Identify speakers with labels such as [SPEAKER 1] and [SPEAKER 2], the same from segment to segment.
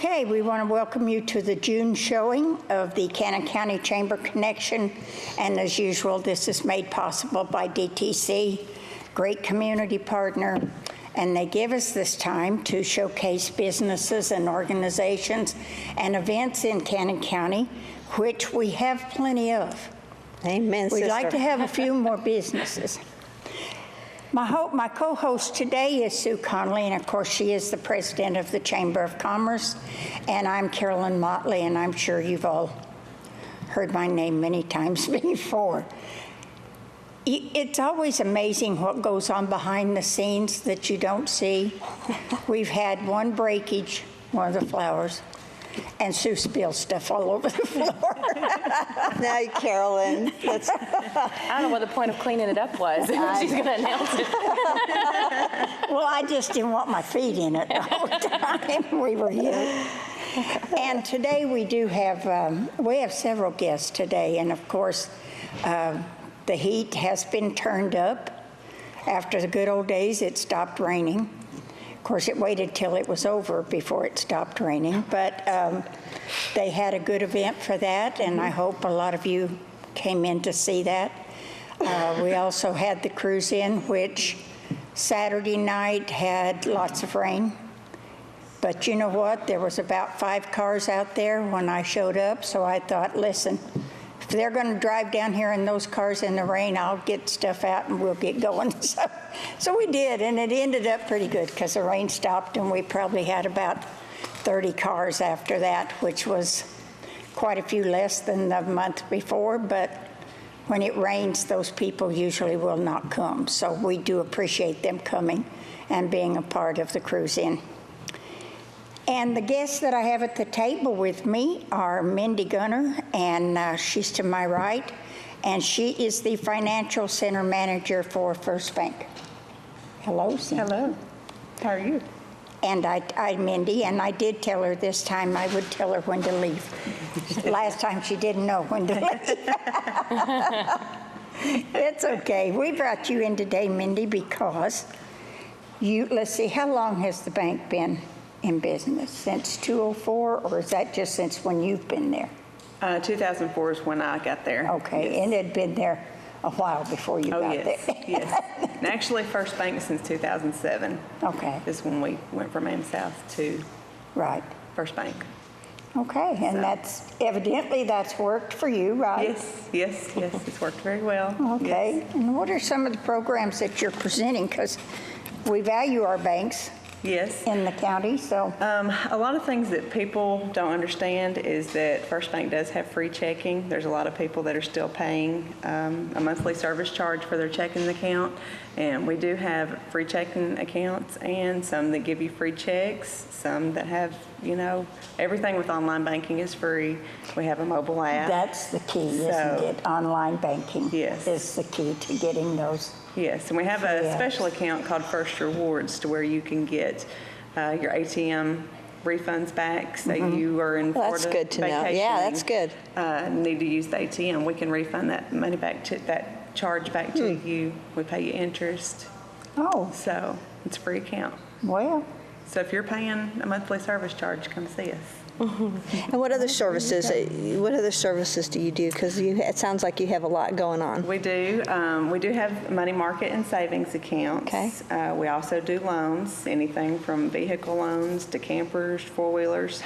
[SPEAKER 1] Okay, we want to welcome you to the June showing of the Cannon County Chamber Connection. And as usual, this is made possible by DTC, great community partner. And they give us this time to showcase businesses and organizations and events in Cannon County, which we have plenty of.
[SPEAKER 2] Amen,
[SPEAKER 1] We'd
[SPEAKER 2] sister.
[SPEAKER 1] like to have a few more businesses. My co-host today is Sue Connolly, and of course she is the president of the Chamber of Commerce, and I'm Carolyn Motley, and I'm sure you've all heard my name many times before. It's always amazing what goes on behind the scenes that you don't see. We've had one breakage, one of the flowers, and Sue spilled stuff all over the floor.
[SPEAKER 2] Now, Carolyn,
[SPEAKER 3] I don't know what the point of cleaning it up was. She's going to announce it.
[SPEAKER 1] Well, I just didn't want my feet in it the whole time we were here. And today we do have several guests today, and of course, the heat has been turned up. After the good old days, it stopped raining. Of course, it waited till it was over before it stopped raining, but they had a good event for that, and I hope a lot of you came in to see that. We also had the cruise in, which Saturday night had lots of rain. But you know what? There was about 5 cars out there when I showed up, so I thought, listen, if they're going to drive down here in those cars in the rain, I'll get stuff out and we'll get going. So we did, and it ended up pretty good because the rain stopped, and we probably had about 30 cars after that, which was quite a few less than the month before, but when it rains, those people usually will not come. So we do appreciate them coming and being a part of the cruise in. And the guests that I have at the table with me are Mindy Gunner, and she's to my right, and she is the Financial Center Manager for First Bank. Hello, Cindy.
[SPEAKER 3] Hello. How are you?
[SPEAKER 1] And I'm Mindy, and I did tell her this time I would tell her when to leave. Last time she didn't know when to leave. It's okay. We brought you in today, Mindy, because let's see, how long has the bank been in business? Since 2004, or is that just since when you've been there?
[SPEAKER 4] 2004 is when I got there.
[SPEAKER 1] Okay,
[SPEAKER 4] Yes.
[SPEAKER 1] and it had been there a while before you got
[SPEAKER 4] yes,
[SPEAKER 1] there.
[SPEAKER 4] yes. And actually, First Bank since 2007
[SPEAKER 1] Okay,
[SPEAKER 4] is when we went from AmSouth to
[SPEAKER 1] right.
[SPEAKER 4] First Bank.
[SPEAKER 1] Okay, and
[SPEAKER 4] So-
[SPEAKER 1] that's worked for you, right?
[SPEAKER 4] Yes, it's worked very well.
[SPEAKER 1] Okay, and what are some of the programs that you're presenting? Because we value our banks
[SPEAKER 4] Yes.
[SPEAKER 1] in the county, so.
[SPEAKER 4] A lot of things that people don't understand is that First Bank does have free checking. There's a lot of people that are still paying a monthly service charge for their checking account, and we do have free checking accounts and some that give you free checks, some that have, everything with online banking is free. We have a mobile app.
[SPEAKER 1] That's the key, isn't it? Online banking
[SPEAKER 4] Yes.
[SPEAKER 1] is the key to getting those.
[SPEAKER 4] Yes, and we have a
[SPEAKER 1] Yes.
[SPEAKER 4] special account called First Rewards to where you can get your ATM refunds back. Say you are in
[SPEAKER 2] Well, that's
[SPEAKER 4] Florida
[SPEAKER 2] good to know.
[SPEAKER 4] vacationing,
[SPEAKER 2] Yeah, that's good.
[SPEAKER 4] Need to use the ATM. We can refund that money back to that charge back to you. We pay you interest,
[SPEAKER 1] Oh,
[SPEAKER 4] so it's a free account.
[SPEAKER 1] well,
[SPEAKER 4] So if you're paying a monthly service charge, come see us.
[SPEAKER 2] And what other services do you do? Because it sounds like you have a lot going on.
[SPEAKER 4] We do. We do have money market and savings accounts.
[SPEAKER 2] Okay.
[SPEAKER 4] We also do loans, anything from vehicle loans to campers, four-wheelers,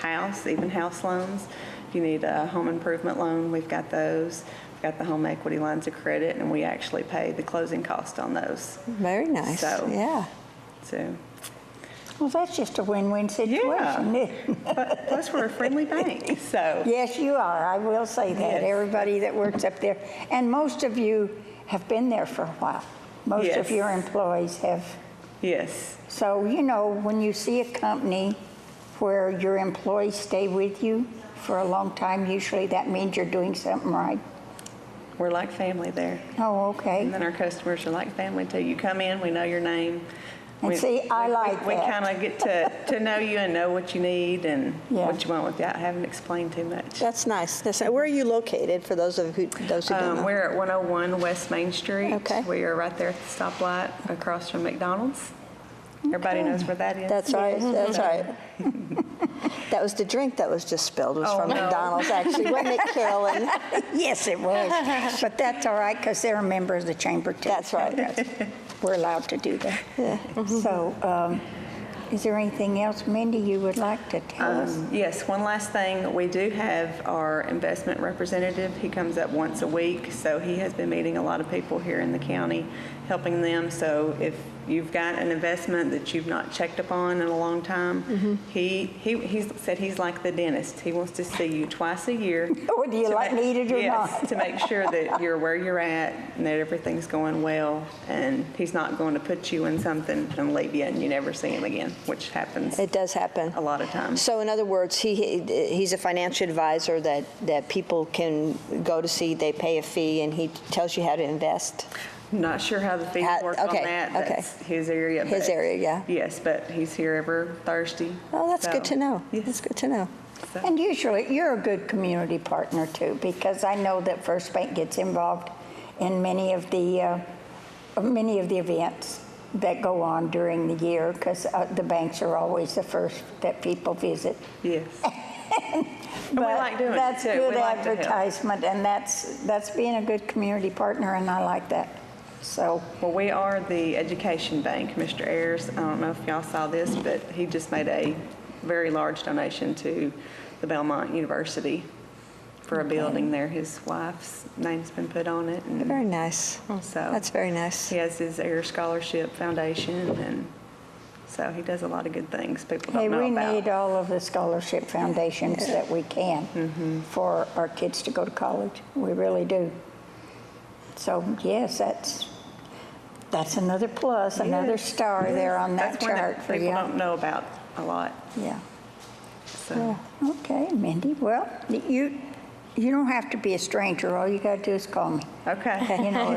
[SPEAKER 4] even house loans. If you need a home improvement loan, we've got those. We've got the home equity lines of credit, and we actually pay the closing cost on those.
[SPEAKER 2] Very nice.
[SPEAKER 4] So-
[SPEAKER 2] Yeah.
[SPEAKER 4] So,
[SPEAKER 1] well, that's just a win-win situation.
[SPEAKER 4] plus we're a friendly bank, so.
[SPEAKER 1] Yes, you are. I will say that.
[SPEAKER 4] Yes.
[SPEAKER 1] Everybody that works up there. And most of you have been there for a while. Most of
[SPEAKER 4] Yes.
[SPEAKER 1] your employees have.
[SPEAKER 4] Yes.
[SPEAKER 1] So, when you see a company where your employees stay with you for a long time, usually that means you're doing something right.
[SPEAKER 4] We're like family there.
[SPEAKER 1] Oh, okay.
[SPEAKER 4] And then our customers are like family too. You come in, we know your name.
[SPEAKER 1] And see, I like
[SPEAKER 4] We
[SPEAKER 1] that.
[SPEAKER 4] kind of get to know you and know what you need and
[SPEAKER 1] Yeah.
[SPEAKER 4] what you want without having to explain too much.
[SPEAKER 2] That's nice. Where are you located for those who don't know?
[SPEAKER 4] We're at 101 West Main Street.
[SPEAKER 2] Okay.
[SPEAKER 4] We are right there at the stoplight across from McDonald's. Everybody knows where that is.
[SPEAKER 2] That's right. That's right. That was the drink that was just spilled, was
[SPEAKER 4] Oh,
[SPEAKER 2] from
[SPEAKER 4] no.
[SPEAKER 2] McDonald's, actually, wasn't it, Carolyn?
[SPEAKER 1] Yes, it was. But that's all right, because they're a member of the chamber, too.
[SPEAKER 2] That's right.
[SPEAKER 1] We're allowed to do that. So, is there anything else, Mindy, you would like to tell us?
[SPEAKER 4] Yes, one last thing. We do have our investment representative. He comes up once a week, so he has been meeting a lot of people here in the county, helping them. So if you've got an investment that you've not checked upon in a long time, he said he's like the dentist. He wants to see you twice a year.
[SPEAKER 1] Whether you need it or
[SPEAKER 4] Yes,
[SPEAKER 1] not.
[SPEAKER 4] to make sure that you're where you're at and that everything's going well, and he's not going to put you in something and leave you and you never see him again, which happens
[SPEAKER 2] It does happen.
[SPEAKER 4] a lot of times.
[SPEAKER 2] So in other words, he's a financial advisor that people can go to see, they pay a fee, and he tells you how to invest.
[SPEAKER 4] Not sure how the fees work
[SPEAKER 2] okay,
[SPEAKER 4] on that.
[SPEAKER 2] okay.
[SPEAKER 4] That's his area.
[SPEAKER 2] His
[SPEAKER 4] but-
[SPEAKER 2] area, yeah.
[SPEAKER 4] Yes, but he's here every Thursday.
[SPEAKER 2] Oh, that's good
[SPEAKER 4] So,
[SPEAKER 2] to know.
[SPEAKER 4] yes.
[SPEAKER 2] That's good to know.
[SPEAKER 4] So-
[SPEAKER 1] And usually, you're a good community partner, too, because I know that First Bank gets involved in many of the events that go on during the year, because the banks are always the first that people visit.
[SPEAKER 4] Yes. And we
[SPEAKER 1] But
[SPEAKER 4] like doing it,
[SPEAKER 1] that's
[SPEAKER 4] too.
[SPEAKER 1] good
[SPEAKER 4] We like to help.
[SPEAKER 1] advertisement, and that's being a good community partner, and I like that. So,
[SPEAKER 4] Well, we are the education bank. Mr. Ayers, I don't know if y'all saw this, but he just made a very large donation to the Belmont University for a building there. His wife's name's been put on it. And
[SPEAKER 2] Very nice.
[SPEAKER 4] so
[SPEAKER 2] That's very nice.
[SPEAKER 4] he has his Ayers Scholarship Foundation, and so he does a lot of good things people
[SPEAKER 1] hey,
[SPEAKER 4] don't know
[SPEAKER 1] we
[SPEAKER 4] about.
[SPEAKER 1] need all of the scholarship foundations that we can for our kids to go to college. We really do. So, yes, that's another plus, another
[SPEAKER 4] Yes,
[SPEAKER 1] star
[SPEAKER 4] yes.
[SPEAKER 1] there on that
[SPEAKER 4] That's one
[SPEAKER 1] chart
[SPEAKER 4] that
[SPEAKER 1] for
[SPEAKER 4] people
[SPEAKER 1] you.
[SPEAKER 4] don't know about a lot.
[SPEAKER 1] Yeah.
[SPEAKER 4] So.
[SPEAKER 1] Okay, Mindy. Well, you don't have to be a stranger. All you got to do is call me.
[SPEAKER 4] Okay.
[SPEAKER 1] You know,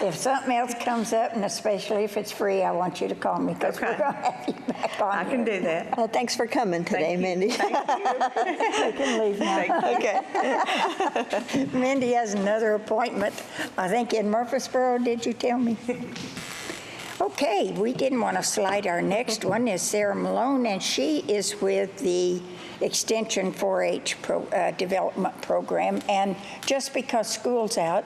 [SPEAKER 1] if something else comes up, and especially if it's free, I want you to call me, because we're
[SPEAKER 4] Okay.
[SPEAKER 1] going to have you back on
[SPEAKER 4] I can
[SPEAKER 1] here.
[SPEAKER 4] do that.
[SPEAKER 2] Well, thanks for coming today,
[SPEAKER 4] Thank you.
[SPEAKER 2] Mindy.
[SPEAKER 1] You can leave now.
[SPEAKER 4] Thank you.
[SPEAKER 2] Okay.
[SPEAKER 1] Mindy has another appointment, I think in Murfreesboro, did you tell me? Okay, we didn't want to slide. Our next one is Sarah Malone, and she is with the Extension 4-H Development Program. And just because school's out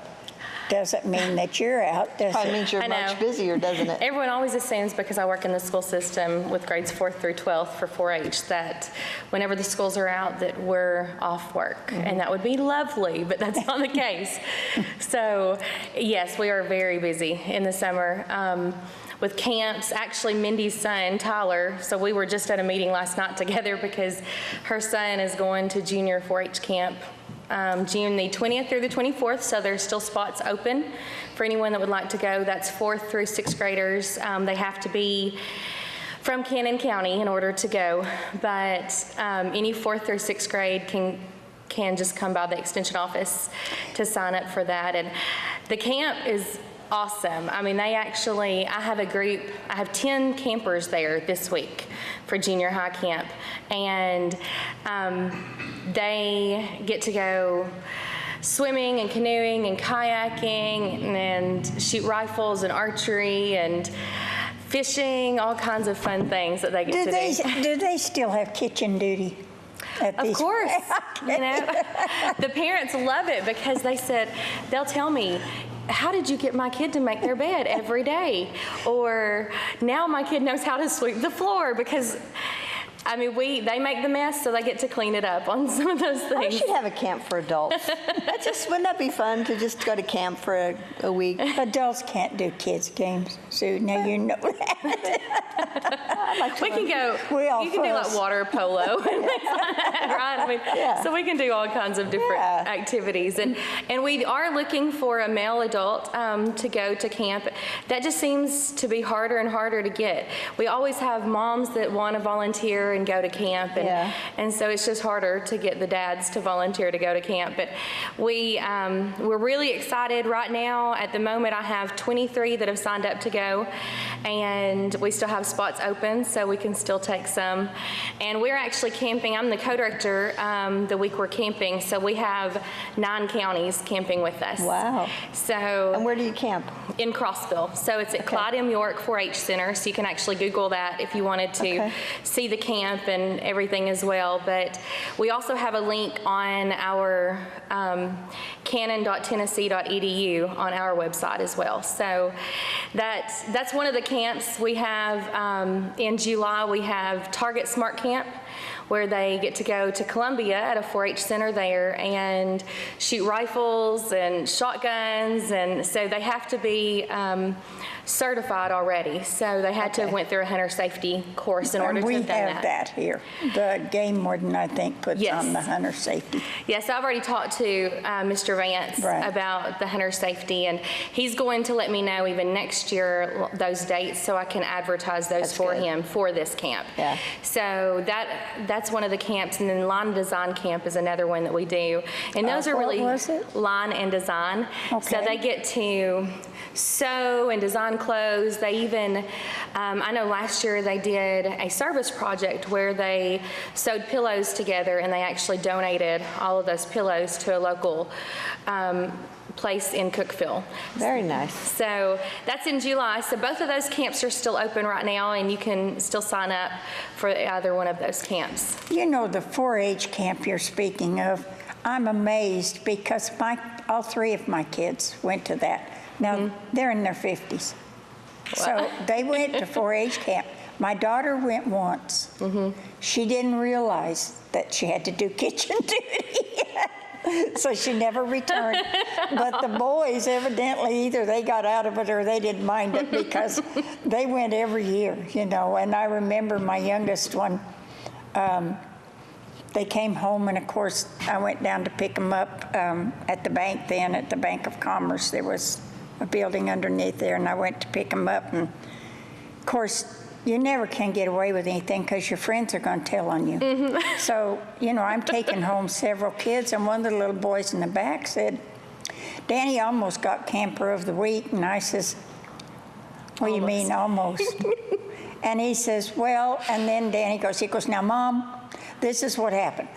[SPEAKER 1] doesn't mean that you're out, does
[SPEAKER 2] Probably
[SPEAKER 1] it?
[SPEAKER 2] means you're
[SPEAKER 3] I know.
[SPEAKER 2] much busier, doesn't it?
[SPEAKER 3] Everyone always assumes, because I work in the school system with grades 4th through 12th for 4-H, that whenever the schools are out, that we're off work. And that would be lovely, but that's not the case. So, yes, we are very busy in the summer. With camps, actually Mindy's son, Tyler, so we were just at a meeting last night together because her son is going to junior 4-H camp June the 20th through the 24th, so there's still spots open for anyone that would like to go. That's 4th through 6th graders. They have to be from Cannon County in order to go, but any 4th through 6th grade can just come by the extension office to sign up for that. And the camp is awesome. I mean, I have 10 campers there this week for junior high camp, and they get to go swimming and canoeing and kayaking and shoot rifles and archery and fishing, all kinds of fun things that they get to do.
[SPEAKER 1] Do they still have kitchen duty?
[SPEAKER 3] Of course, you know, the parents love it because they'll tell me, how did you get my kid to make their bed every day? Or now my kid knows how to sweep the floor, because I mean, they make the mess, so they get to clean it up on some of those
[SPEAKER 2] We
[SPEAKER 3] things.
[SPEAKER 2] should have a camp for adults. Wouldn't that be fun to just go to camp for a week?
[SPEAKER 1] Adults can't do kids' games, Sue. Now you know that.
[SPEAKER 3] We can go,
[SPEAKER 1] We all
[SPEAKER 3] you can do like
[SPEAKER 1] fuss.
[SPEAKER 3] water polo, and things like that, right? I mean,
[SPEAKER 2] Yeah.
[SPEAKER 3] so we can do all kinds of different
[SPEAKER 2] Yeah.
[SPEAKER 3] activities. And we are looking for a male adult to go to camp. That just seems to be harder and harder to get. We always have moms that want to volunteer and go to camp, and so it's just harder to get the dads to volunteer to go to camp. But we're really excited right now. At the moment, I have 23 that have signed up to go, and we still have spots open, so we can still take some. And we're actually camping. I'm the co-director the week we're camping, so we have 9 counties camping with us.
[SPEAKER 2] Wow.
[SPEAKER 3] So
[SPEAKER 2] And where do you camp?
[SPEAKER 3] in Crossville. So it's at Clyde M. York 4-H Center, so you can actually Google that if you wanted to
[SPEAKER 2] Okay.
[SPEAKER 3] see the camp and everything as well. But we also have a link on our cannon.tennessee.edu on our website as well. So that's one of the camps we have. In July, we have Target Smart Camp, where they get to go to Columbia at a 4-H center there and shoot rifles and shotguns, and so they have to be certified already. So they had to have went through a hunter safety course in order
[SPEAKER 1] And
[SPEAKER 3] to
[SPEAKER 1] we
[SPEAKER 3] have done
[SPEAKER 1] have that here. The game warden, I think, puts
[SPEAKER 3] Yes.
[SPEAKER 1] on the hunter safety.
[SPEAKER 3] Yes, I've already talked to Mr. Vance
[SPEAKER 1] Right.
[SPEAKER 3] about the hunter safety, and he's going to let me know even next year those dates so I can advertise those
[SPEAKER 2] That's
[SPEAKER 3] for
[SPEAKER 2] good.
[SPEAKER 3] him for this camp.
[SPEAKER 2] Yeah.
[SPEAKER 3] So that's one of the camps, and then Line Design Camp is another one that we do. And those are
[SPEAKER 1] what
[SPEAKER 3] really
[SPEAKER 1] was it?
[SPEAKER 3] line and design. So
[SPEAKER 1] Okay.
[SPEAKER 3] they get to sew and design clothes. They even, I know last year they did a service project where they sewed pillows together, and they actually donated all of those pillows to a local place in Cookeville.
[SPEAKER 2] Very nice.
[SPEAKER 3] So that's in July. So both of those camps are still open right now, and you can still sign up for either one of those camps.
[SPEAKER 1] You know, the 4-H camp you're speaking of, I'm amazed because all 3 of my kids went to that. Now, they're in their 50s. So they went to 4-H camp. My daughter went once. She didn't realize that she had to do kitchen duty. So she never returned. But the boys, evidently, either they got out of it or they didn't mind it because they went every year, you know. And I remember my youngest one, they came home, and of course, I went down to pick them up at the bank then, at the Bank of Commerce. There was a building underneath there, and I went to pick them up. And of course, you never can get away with anything because your friends are going to tell on you. So, you know, I'm taking home several kids, and one of the little boys in the back said, "Danny almost got Camper of the Week." And I says, "What do you mean almost?" And he says, "Well," and then Danny goes, "Now, Mom, this is what happened."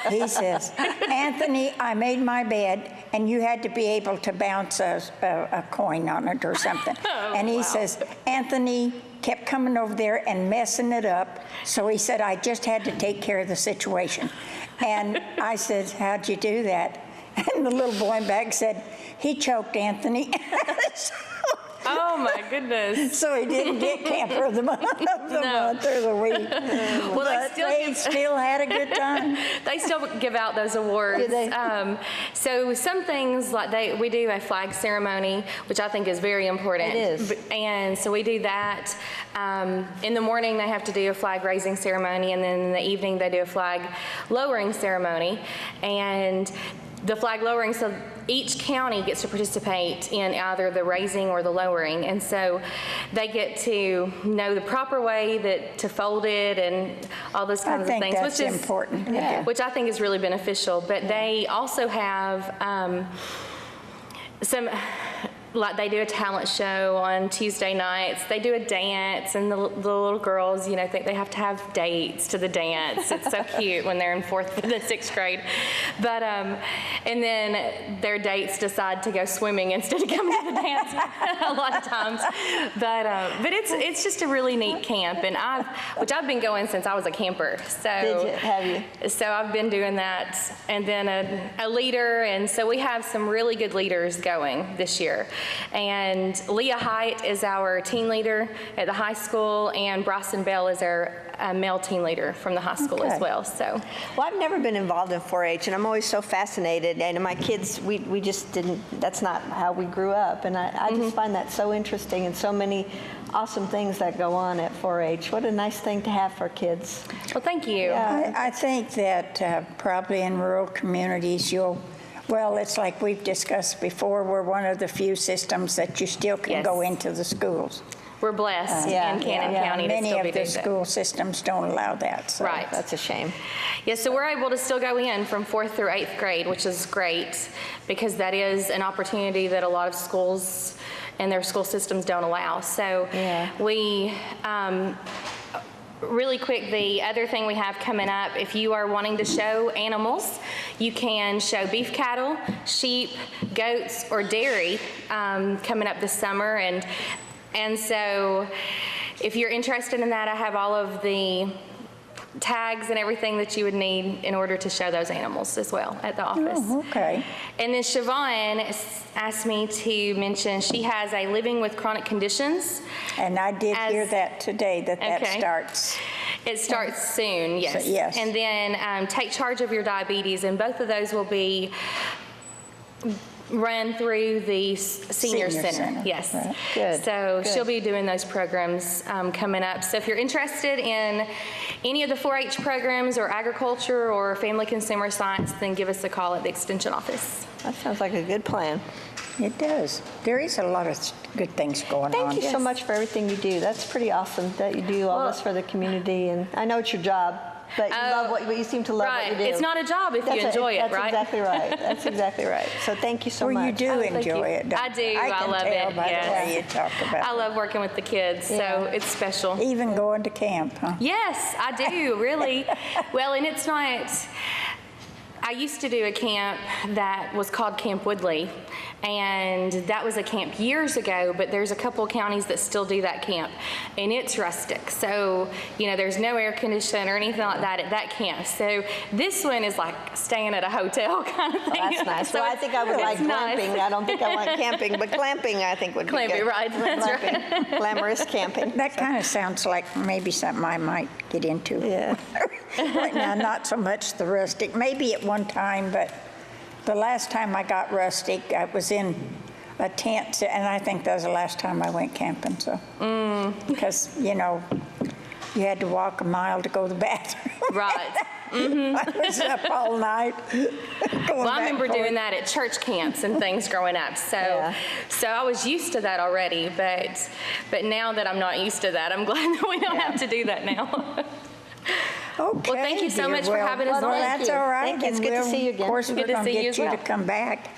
[SPEAKER 1] He says, "Anthony, I made my bed, and you had to be able to bounce a coin on it or something." And he says, "Anthony kept coming over there and messing it up. So he said, I just had to take care of the situation." And I said, "How'd you do that?" And the little boy in back said, "He choked Anthony."
[SPEAKER 3] Oh my goodness.
[SPEAKER 1] So he didn't get Camper of the Month, month or the week.
[SPEAKER 3] Well,
[SPEAKER 1] But they still had a good time.
[SPEAKER 3] They still give out those awards.
[SPEAKER 2] Do they?
[SPEAKER 3] So some things like we do a flag ceremony, which I think is very important.
[SPEAKER 2] It is.
[SPEAKER 3] And so we do that. In the morning they have to do a flag raising ceremony, and then in the evening they do a flag lowering ceremony. And the flag lowering, so each county gets to participate in either the raising or the lowering, and so they get to know the proper way to fold it and all those kinds of
[SPEAKER 1] think
[SPEAKER 3] things,
[SPEAKER 1] that's important.
[SPEAKER 2] Yeah.
[SPEAKER 3] which I think is really beneficial. But they also have some, like they do a talent show on Tuesday nights. They do a dance, and the little girls, you know, think they have to have dates to the dance. It's so cute when they're in 4th and 6th grade. But and then their dates decide to go swimming instead of coming to the dance a lot of times. But it's just a really neat camp, and I've been going since I was a camper. So
[SPEAKER 2] Did you? Have you?
[SPEAKER 3] So I've been doing that, and then a leader, and so we have some really good leaders going this year. And Leah Height is our teen leader at the high school, and Bryson Bell is our male teen leader from the high school
[SPEAKER 1] Okay.
[SPEAKER 3] as well. So
[SPEAKER 2] Well, I've never been involved in 4-H, and I'm always so fascinated. And my kids, we just didn't, that's not how we grew up. And I just find that so interesting, and so many awesome things that go on at 4-H. What a nice thing to have for kids.
[SPEAKER 3] well, thank you.
[SPEAKER 1] I think that probably in rural communities, well, it's like we've discussed before, we're one of the few systems that you still can
[SPEAKER 3] Yes.
[SPEAKER 1] go into the schools.
[SPEAKER 3] We're blessed
[SPEAKER 2] Yeah,
[SPEAKER 3] in Cannon
[SPEAKER 2] yeah.
[SPEAKER 3] County to
[SPEAKER 1] Many
[SPEAKER 3] still be
[SPEAKER 1] of the
[SPEAKER 3] doing that.
[SPEAKER 1] school systems don't allow that. So.
[SPEAKER 3] Right.
[SPEAKER 2] That's a shame.
[SPEAKER 3] Yes, so we're able to still go in from 4th through 8th grade, which is great, because that is an opportunity that a lot of schools and their school systems don't allow. So
[SPEAKER 2] Yeah.
[SPEAKER 3] we, really quick, the other thing we have coming up, if you are wanting to show animals, you can show beef cattle, sheep, goats, or dairy coming up this summer. And so if you're interested in that, I have all of the tags and everything that you would need in order to show those animals as well at the office.
[SPEAKER 1] Oh, okay.
[SPEAKER 3] And then Siobhan asked me to mention she has a living with chronic conditions.
[SPEAKER 1] And I did hear
[SPEAKER 3] As-
[SPEAKER 1] that today, that
[SPEAKER 3] Okay.
[SPEAKER 1] starts.
[SPEAKER 3] It starts soon, yes.
[SPEAKER 1] So, yes.
[SPEAKER 3] And then take charge of your diabetes, and both of those will be run through the senior center. Yes.
[SPEAKER 1] Right.
[SPEAKER 2] Good,
[SPEAKER 3] So
[SPEAKER 2] good.
[SPEAKER 3] she'll be doing those programs coming up. So if you're interested in any of the 4-H programs or agriculture or family consumer science, then give us a call at the extension office.
[SPEAKER 2] That sounds like a good plan.
[SPEAKER 1] It does. There is a lot of good things going on.
[SPEAKER 2] Thank you so much for everything you do. That's pretty awesome that you do all this for the community. And I know it's your job, but you love what you seem to love what you do.
[SPEAKER 3] Right. It's not a job if you enjoy it, right?
[SPEAKER 2] That's exactly right. That's exactly right. So thank you so
[SPEAKER 1] Well,
[SPEAKER 2] much.
[SPEAKER 1] you do
[SPEAKER 3] Oh, thank
[SPEAKER 1] enjoy
[SPEAKER 3] you.
[SPEAKER 1] it. don't
[SPEAKER 3] I do.
[SPEAKER 1] you?
[SPEAKER 3] I
[SPEAKER 1] can
[SPEAKER 3] love
[SPEAKER 1] tell
[SPEAKER 3] it,
[SPEAKER 1] by
[SPEAKER 3] yes.
[SPEAKER 1] the way you talk about
[SPEAKER 3] I
[SPEAKER 1] it.
[SPEAKER 3] love working with the kids, so it's special.
[SPEAKER 1] Even going to camp, huh?
[SPEAKER 3] Yes, I do, really. Well, and it's not, I used to do a camp that was called Camp Woodley, and that was a camp years ago, but there's a couple of counties that still do that camp, and it's rustic. So, there's no air conditioning or anything like that at that camp. So this one is like staying at a hotel kind of thing.
[SPEAKER 2] That's nice.
[SPEAKER 3] So
[SPEAKER 2] Well, I think I would
[SPEAKER 3] it's
[SPEAKER 2] like
[SPEAKER 3] nice.
[SPEAKER 2] glamping. I don't think I like camping, but glamping I think would be
[SPEAKER 3] Glamping,
[SPEAKER 2] good.
[SPEAKER 3] right, that's right.
[SPEAKER 2] Glamping. Glamorous camping.
[SPEAKER 1] That kind of sounds like maybe something I might get into.
[SPEAKER 2] Yeah.
[SPEAKER 1] Right now, not so much the rustic, maybe at one time, but the last time I got rustic, I was in a tent, and I think that was the last time I went camping, so. Because, you had to walk a mile to go to the bathroom.
[SPEAKER 3] Right.
[SPEAKER 1] I was up all night.
[SPEAKER 3] Well, I remember doing that at church camps and things growing up. So,
[SPEAKER 2] Yeah.
[SPEAKER 3] so I was used to that already. But now that I'm not used to that, I'm glad that we don't have to do that now.
[SPEAKER 1] Okay,
[SPEAKER 3] Well, thank you so
[SPEAKER 1] dear.
[SPEAKER 3] much for
[SPEAKER 1] Well,
[SPEAKER 3] having us
[SPEAKER 1] well,
[SPEAKER 3] on.
[SPEAKER 1] that's
[SPEAKER 2] Thank you.
[SPEAKER 1] all right.
[SPEAKER 2] Thank you. It's
[SPEAKER 1] and
[SPEAKER 2] good to
[SPEAKER 1] we'll-
[SPEAKER 2] see you again.
[SPEAKER 1] Of course,
[SPEAKER 3] Good
[SPEAKER 1] we're
[SPEAKER 3] to
[SPEAKER 1] going to
[SPEAKER 3] see you
[SPEAKER 1] get
[SPEAKER 3] as
[SPEAKER 1] you
[SPEAKER 3] well.
[SPEAKER 1] to come back.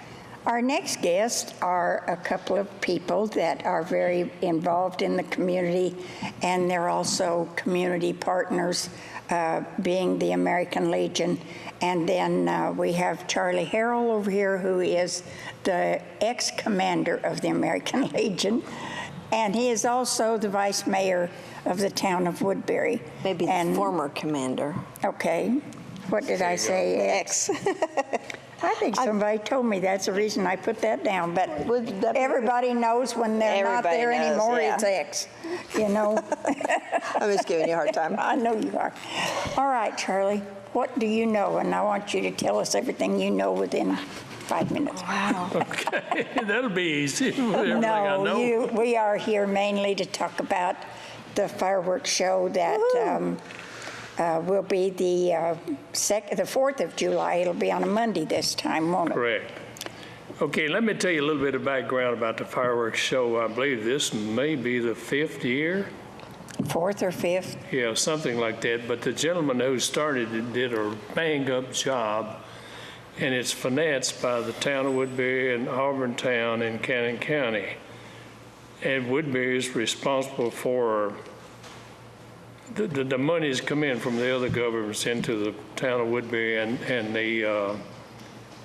[SPEAKER 1] Our next guests are a couple of people that are very involved in the community, and they're also community partners, being the American Legion. And then we have Charlie Harrell over here, who is the ex-commander of the American Legion, and he is also the vice mayor of the town of Woodbury.
[SPEAKER 2] Maybe the
[SPEAKER 1] And-
[SPEAKER 2] former commander.
[SPEAKER 1] Okay, what did I say?
[SPEAKER 2] Ex.
[SPEAKER 1] I think somebody told me that's the reason I put that down, but
[SPEAKER 2] Would that be-
[SPEAKER 1] everybody knows when they're not
[SPEAKER 2] Everybody
[SPEAKER 1] there
[SPEAKER 2] knows,
[SPEAKER 1] anymore,
[SPEAKER 2] yeah.
[SPEAKER 1] it's X, you know?
[SPEAKER 2] I'm just giving you a hard time.
[SPEAKER 1] I know you are. All right, Charlie, what do you know? And I want you to tell us everything you know within 5 minutes.
[SPEAKER 5] Okay, that'll be easy. Everything I know.
[SPEAKER 1] We are here mainly to talk about the fireworks show that will be the 4th of July. It'll be on a Monday this time, won't it?
[SPEAKER 5] Correct. Okay, let me tell you a little bit of background about the fireworks show. I believe this may be the 5th year.
[SPEAKER 1] 4th or 5th?
[SPEAKER 5] Yeah, something like that. But the gentleman who started it did a bang-up job, and it's financed by the town of Woodbury and Auburn Town and Cannon County. And Woodbury is responsible for the monies come in from the other governments into the town of Woodbury, and the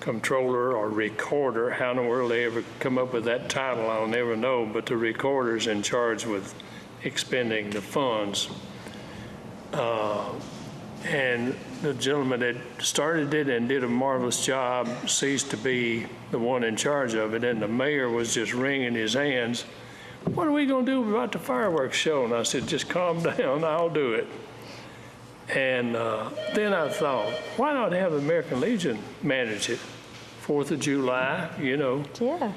[SPEAKER 5] controller or recorder, how in the world they ever come up with that title, I'll never know, but the recorder's in charge with expending the funds. And the gentleman that started it and did a marvelous job ceased to be the one in charge of it, and the mayor was just wringing his hands. What are we going to do about the fireworks show? And I said, just calm down, I'll do it. And then I thought, why not have the American Legion manage it? 4th of July, you know.
[SPEAKER 2] Yeah.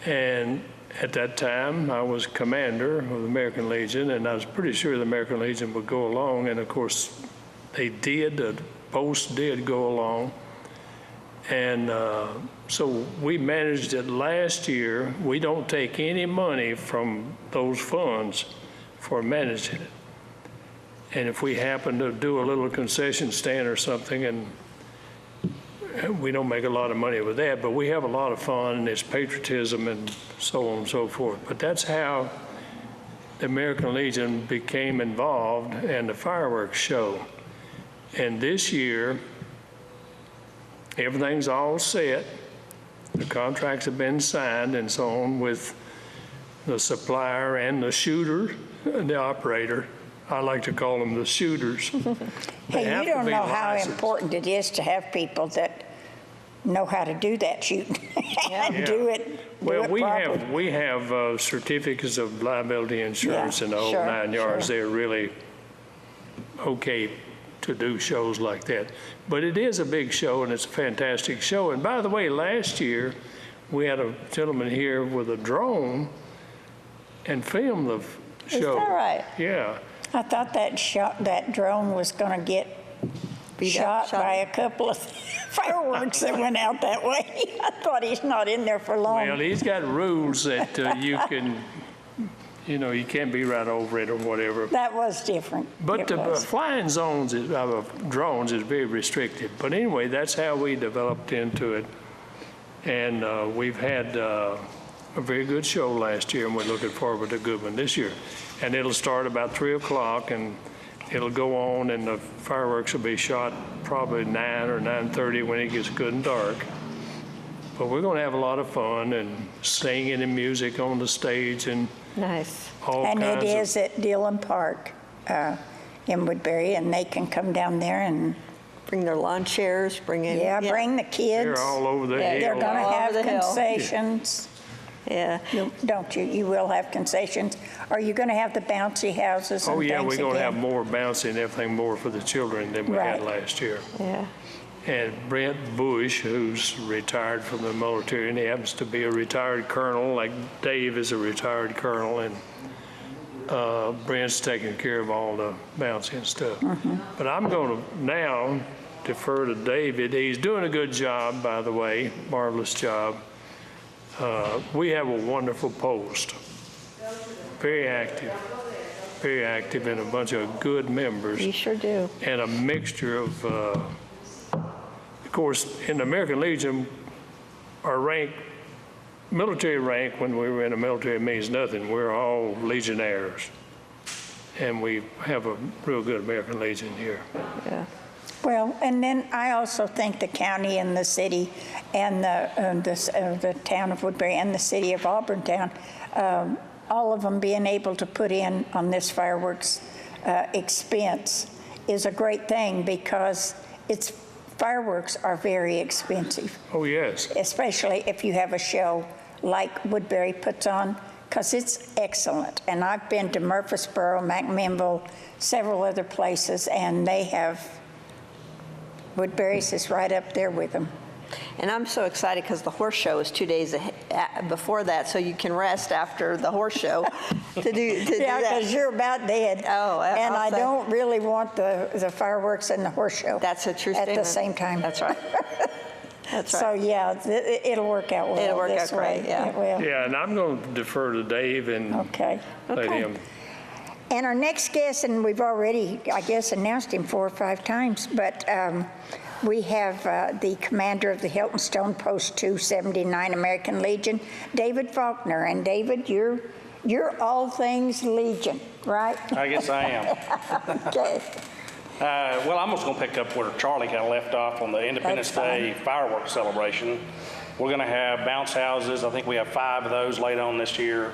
[SPEAKER 5] And at that time, I was commander of the American Legion, and I was pretty sure the American Legion would go along. And of course, they did. The post did go along. And so we managed it last year. We don't take any money from those funds for managing it. And if we happen to do a little concession stand or something, and we don't make a lot of money with that, but we have a lot of fun, and it's patriotism and so on and so forth. But that's how the American Legion became involved in the fireworks show. And this year, everything's all set. The contracts have been signed and so on with the supplier and the shooter, the operator. I like to call them the shooters. They
[SPEAKER 1] Hey,
[SPEAKER 5] have
[SPEAKER 1] you
[SPEAKER 5] to
[SPEAKER 1] don't
[SPEAKER 5] be
[SPEAKER 1] know how
[SPEAKER 5] licensed.
[SPEAKER 1] important it is to have people that know how to do that shooting and
[SPEAKER 5] Yeah.
[SPEAKER 1] do it
[SPEAKER 5] Well, we
[SPEAKER 1] properly.
[SPEAKER 5] have certificates of liability insurance
[SPEAKER 1] Yeah,
[SPEAKER 5] and the whole
[SPEAKER 1] sure,
[SPEAKER 5] 9 yards.
[SPEAKER 1] sure.
[SPEAKER 5] They're really okay to do shows like that. But it is a big show, and it's a fantastic show. And by the way, last year, we had a gentleman here with a drone and filmed the show.
[SPEAKER 2] that right?
[SPEAKER 5] Yeah.
[SPEAKER 1] I thought that drone was going to get shot by a couple of fireworks that went out that way. I thought he's not in there for long.
[SPEAKER 5] Well, he's got rules that you can, you can't be right over it or whatever.
[SPEAKER 1] That was different.
[SPEAKER 5] But
[SPEAKER 1] It
[SPEAKER 5] the
[SPEAKER 1] was.
[SPEAKER 5] flying zones of drones is very restricted. But anyway, that's how we developed into it. And we've had a very good show last year, and we're looking forward to a good one this year. And it'll start about 3 o'clock, and it'll go on, and the fireworks will be shot probably 9 or 9:30 when it gets good and dark. But we're going to have a lot of fun and singing and music on the stage and
[SPEAKER 2] Nice.
[SPEAKER 5] all
[SPEAKER 1] And
[SPEAKER 5] kinds
[SPEAKER 1] it
[SPEAKER 5] of...
[SPEAKER 1] is at Dillon Park in Woodbury, and they can come down there and,
[SPEAKER 2] Bring their lawn chairs, bring in.
[SPEAKER 1] bring the kids.
[SPEAKER 5] They're all over the
[SPEAKER 2] Yeah,
[SPEAKER 5] hill.
[SPEAKER 1] They're going to
[SPEAKER 2] all over
[SPEAKER 1] have
[SPEAKER 2] the hill.
[SPEAKER 1] concessions.
[SPEAKER 2] Yeah.
[SPEAKER 1] Don't you? You will have concessions. Are you going to have the bouncy houses and
[SPEAKER 5] Oh,
[SPEAKER 1] things
[SPEAKER 5] yeah, we're going to have
[SPEAKER 1] again?
[SPEAKER 5] more bouncing and everything more for the children than we had
[SPEAKER 1] Right.
[SPEAKER 5] last year.
[SPEAKER 2] Yeah.
[SPEAKER 5] And Brent Bush, who's retired from the military, and he happens to be a retired colonel, like Dave is a retired colonel, and Brent's taking care of all the bouncing stuff. But I'm going to now defer to David. He's doing a good job, by the way, marvelous job. We have a wonderful post, very active, and a bunch of good members.
[SPEAKER 2] You sure do.
[SPEAKER 5] And a mixture of course, in the American Legion, our rank, military rank, when we were in the military, means nothing. We're all legionnaires. And we have a real good American Legion here.
[SPEAKER 2] Yeah.
[SPEAKER 1] Well, and then I also think the county and the city and the town of Woodbury and the city of Auburntown, all of them being able to put in on this fireworks expense is a great thing, because fireworks are very expensive,
[SPEAKER 5] Oh, yes.
[SPEAKER 1] especially if you have a show like Woodbury puts on, because it's excellent. And I've been to Murfreesboro, McMinnville, several other places, and they have, Woodbury's is right up there with them.
[SPEAKER 2] And I'm so excited because the horse show is 2 days before that, so you can rest after the horse show to do
[SPEAKER 1] Yeah,
[SPEAKER 2] that.
[SPEAKER 1] because you're about dead.
[SPEAKER 2] Oh,
[SPEAKER 1] And I
[SPEAKER 2] also-
[SPEAKER 1] don't really want the fireworks and the horse show.
[SPEAKER 2] That's a true
[SPEAKER 1] At
[SPEAKER 2] statement.
[SPEAKER 1] the same time.
[SPEAKER 2] That's right. That's right.
[SPEAKER 1] So, yeah, it'll work out well.
[SPEAKER 2] It'll work
[SPEAKER 1] this
[SPEAKER 2] out great,
[SPEAKER 1] way.
[SPEAKER 2] yeah.
[SPEAKER 1] It will.
[SPEAKER 5] Yeah, and I'm going to defer to Dave and
[SPEAKER 1] Okay.
[SPEAKER 5] let him.
[SPEAKER 1] And our next guest, and we've already, I guess, announced him 4 or 5 times, but we have the commander of the Hilton Stone Post 279 American Legion, David Faulkner. And David, you're all things Legion, right?
[SPEAKER 6] I guess I am.
[SPEAKER 1] Okay.
[SPEAKER 6] Well, I'm just going to pick up where Charlie kind of left off on the Independence
[SPEAKER 1] That's fine.
[SPEAKER 6] Day fireworks celebration. We're going to have bounce houses. I think we have 5 of those laid on this year.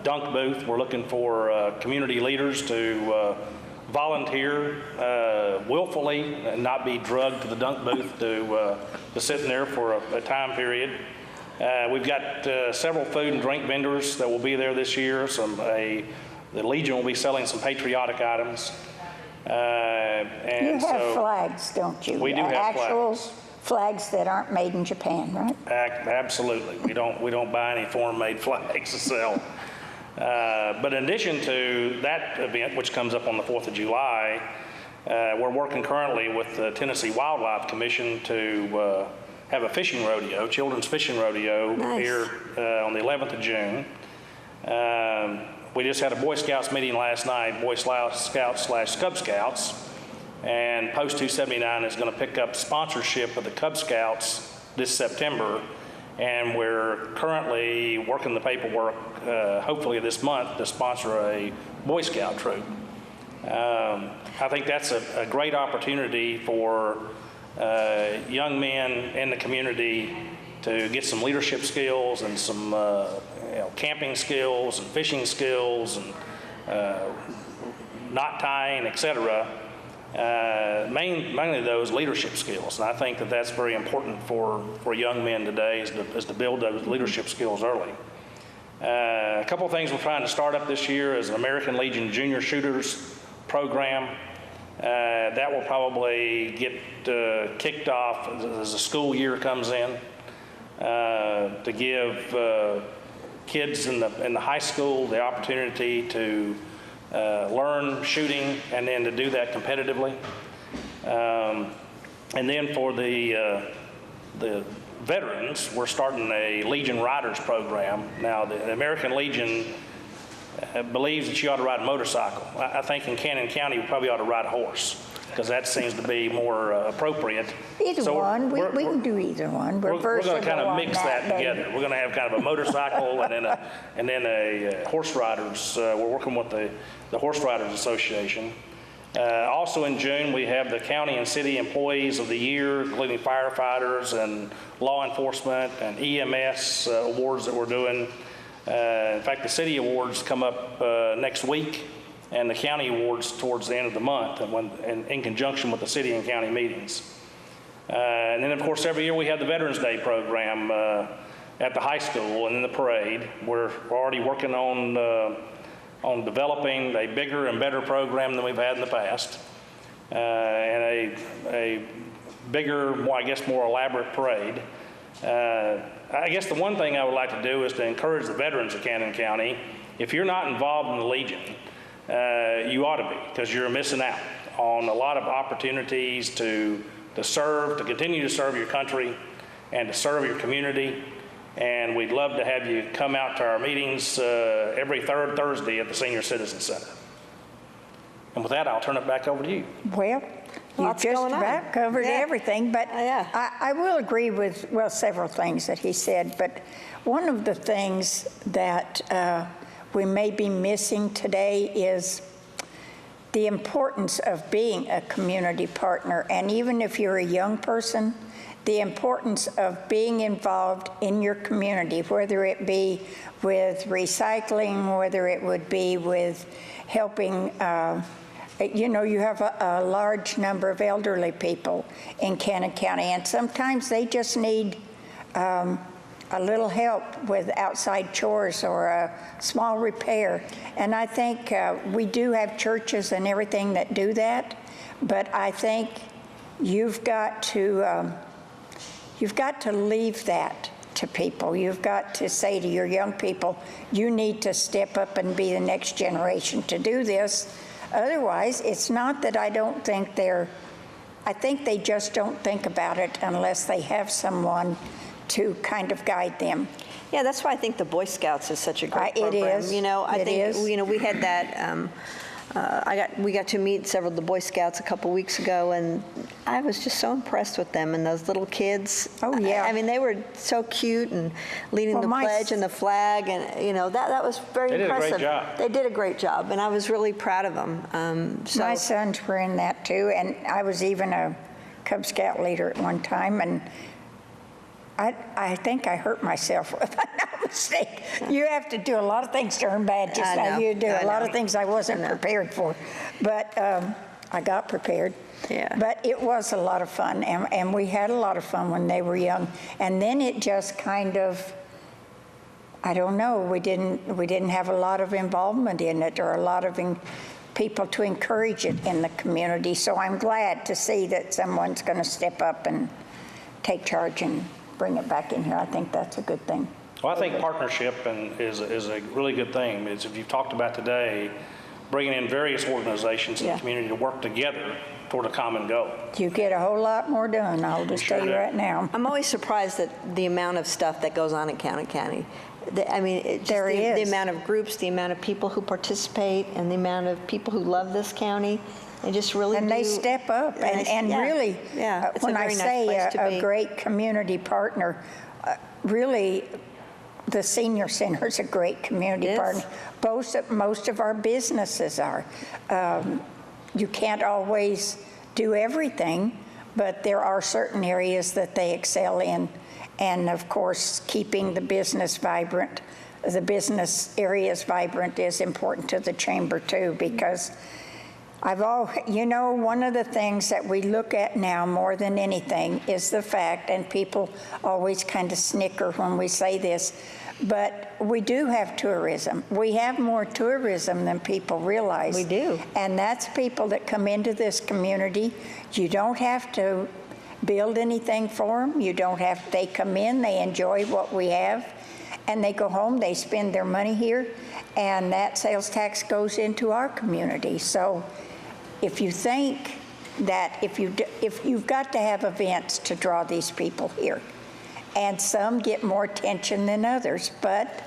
[SPEAKER 6] Dunk booth. We're looking for community leaders to volunteer willfully and not be drugged to the dunk booth to sit in there for a time period. We've got several food and drink vendors that will be there this year. The Legion will be selling some patriotic items.
[SPEAKER 1] You
[SPEAKER 6] And
[SPEAKER 1] have
[SPEAKER 6] so,
[SPEAKER 1] flags, don't you?
[SPEAKER 6] We do have
[SPEAKER 1] Actual flags that aren't made in Japan, right?
[SPEAKER 6] absolutely, we don't buy any foreign-made flags to sell. But in addition to that event, which comes up on the 4th of July, we're working currently with the Tennessee Wildlife Commission to have a fishing rodeo, children's fishing rodeo
[SPEAKER 2] Nice.
[SPEAKER 6] here on the 11th of June. We just had a Boy Scouts meeting last night, Boy Scouts / Cub Scouts, And Post 279 is going to pick up sponsorship of the Cub Scouts this September, and we're currently working the paperwork, hopefully this month, to sponsor a Boy Scout troop. I think that's a great opportunity for young men in the community to get some leadership skills and some camping skills and fishing skills and knot tying, et cetera. Mainly those leadership skills. And I think that that's very important for young men today is to build those leadership skills early. A couple of things we're trying to start up this year is an American Legion Junior Shooters program. That will probably get kicked off as the school year comes in to give kids in the high school the opportunity to learn shooting and then to do that competitively. And then for the veterans, we're starting a Legion Riders program. Now, the American Legion believes that you ought to ride a motorcycle. I think in Cannon County, you probably ought to ride a horse, because that seems to be more appropriate.
[SPEAKER 1] Either one. We can do either one.
[SPEAKER 6] We're going to kind of mix that together. We're going to have kind of a motorcycle and then a horse riders. We're working with the Horse Riders Association. Also in June, we have the County and City Employees of the Year, including firefighters and law enforcement and EMS awards that we're doing. In fact, the city awards come up next week, and the county awards towards the end of the month, and in conjunction with the city and county meetings. And then, of course, every year we have the Veterans Day program at the high school and in the parade. We're already working on developing a bigger and better program than we've had in the past, and a bigger, more elaborate parade. I guess the one thing I would like to do is to encourage the veterans of Cannon County. If you're not involved in the Legion, you ought to be, because you're missing out on a lot of opportunities to serve, to continue to serve your country and to serve your community. And we'd love to have you come out to our meetings every third Thursday at the Senior Citizen Center. And with that, I'll turn it back over to you.
[SPEAKER 1] Well, you
[SPEAKER 2] Lots
[SPEAKER 1] just
[SPEAKER 2] going on.
[SPEAKER 1] about covered
[SPEAKER 2] Yeah.
[SPEAKER 1] everything, but
[SPEAKER 2] Yeah.
[SPEAKER 1] I will agree with, well, several things that he said, but one of the things that we may be missing today is the importance of being a community partner. And even if you're a young person, the importance of being involved in your community, whether it be with recycling, whether it would be with helping, you have a large number of elderly people in Cannon County, and sometimes they just need a little help with outside chores or a small repair. And I think we do have churches and everything that do that, but I think you've got to leave that to people. You've got to say to your young people, you need to step up and be the next generation to do this. Otherwise, it's not that I don't think I think they just don't think about it unless they have someone to kind of guide them.
[SPEAKER 2] Yeah, that's why I think the Boy Scouts is such a great
[SPEAKER 1] It
[SPEAKER 2] program.
[SPEAKER 1] is.
[SPEAKER 2] I
[SPEAKER 1] It
[SPEAKER 2] think
[SPEAKER 1] is.
[SPEAKER 2] we had that. We got to meet several of the Boy Scouts a couple weeks ago, and I was just so impressed with them and those little kids.
[SPEAKER 1] Oh, yeah.
[SPEAKER 2] I mean, they were so cute and leading
[SPEAKER 1] Well,
[SPEAKER 2] the pledge and the flag, and that was very
[SPEAKER 6] They did a great
[SPEAKER 2] impressive.
[SPEAKER 6] job.
[SPEAKER 2] They did a great job, and I was really proud of them.
[SPEAKER 1] My sons were in that too, and I was even a Cub Scout leader at one time, and I think I hurt myself, if I'm not mistaken. You have to do a lot of things to earn badges.
[SPEAKER 2] I
[SPEAKER 1] Now
[SPEAKER 2] know,
[SPEAKER 1] you do
[SPEAKER 2] I
[SPEAKER 1] a lot
[SPEAKER 2] know.
[SPEAKER 1] of things I wasn't
[SPEAKER 2] I know.
[SPEAKER 1] prepared for, but I got prepared.
[SPEAKER 2] Yeah.
[SPEAKER 1] But it was a lot of fun, and we had a lot of fun when they were young. And then it just kind of, I don't know, we didn't have a lot of involvement in it or a lot of people to encourage it in the community. So I'm glad to see that someone's going to step up and take charge and bring it back in here. I think that's a good thing.
[SPEAKER 6] Well, I think partnership is a really good thing. As if you've talked about today, bringing in various organizations in
[SPEAKER 2] Yeah.
[SPEAKER 6] the community to work together toward a common goal.
[SPEAKER 1] You get a whole lot more done, I'll just
[SPEAKER 6] Sure
[SPEAKER 1] tell you
[SPEAKER 6] do.
[SPEAKER 1] right now.
[SPEAKER 2] I'm always surprised at the amount of stuff that goes on in Cannon County.
[SPEAKER 1] There
[SPEAKER 2] The
[SPEAKER 1] is.
[SPEAKER 2] amount of groups, the amount of people who participate, and the amount of people who love this county. They just really
[SPEAKER 1] And
[SPEAKER 2] do.
[SPEAKER 1] they step up, and
[SPEAKER 2] yeah,
[SPEAKER 1] really,
[SPEAKER 2] yeah, it's a
[SPEAKER 1] when I
[SPEAKER 2] very nice
[SPEAKER 1] say
[SPEAKER 2] place to
[SPEAKER 1] a
[SPEAKER 2] be.
[SPEAKER 1] great community partner, really, the senior center is a great community
[SPEAKER 2] It is.
[SPEAKER 1] partner. Most of our businesses are. You can't always do everything, but there are certain areas that they excel in. And of course, keeping the business vibrant, the business areas vibrant is important to the chamber too, because one of the things that we look at now more than anything is the fact, and people always kind of snicker when we say this, but we do have tourism. We have more tourism than people realize.
[SPEAKER 2] We do.
[SPEAKER 1] And that's people that come into this community. You don't have to build anything for them. They come in, they enjoy what we have, and they go home, they spend their money here, and that sales tax goes into our community. So if you think that if you've got to have events to draw these people here, and some get more attention than others, but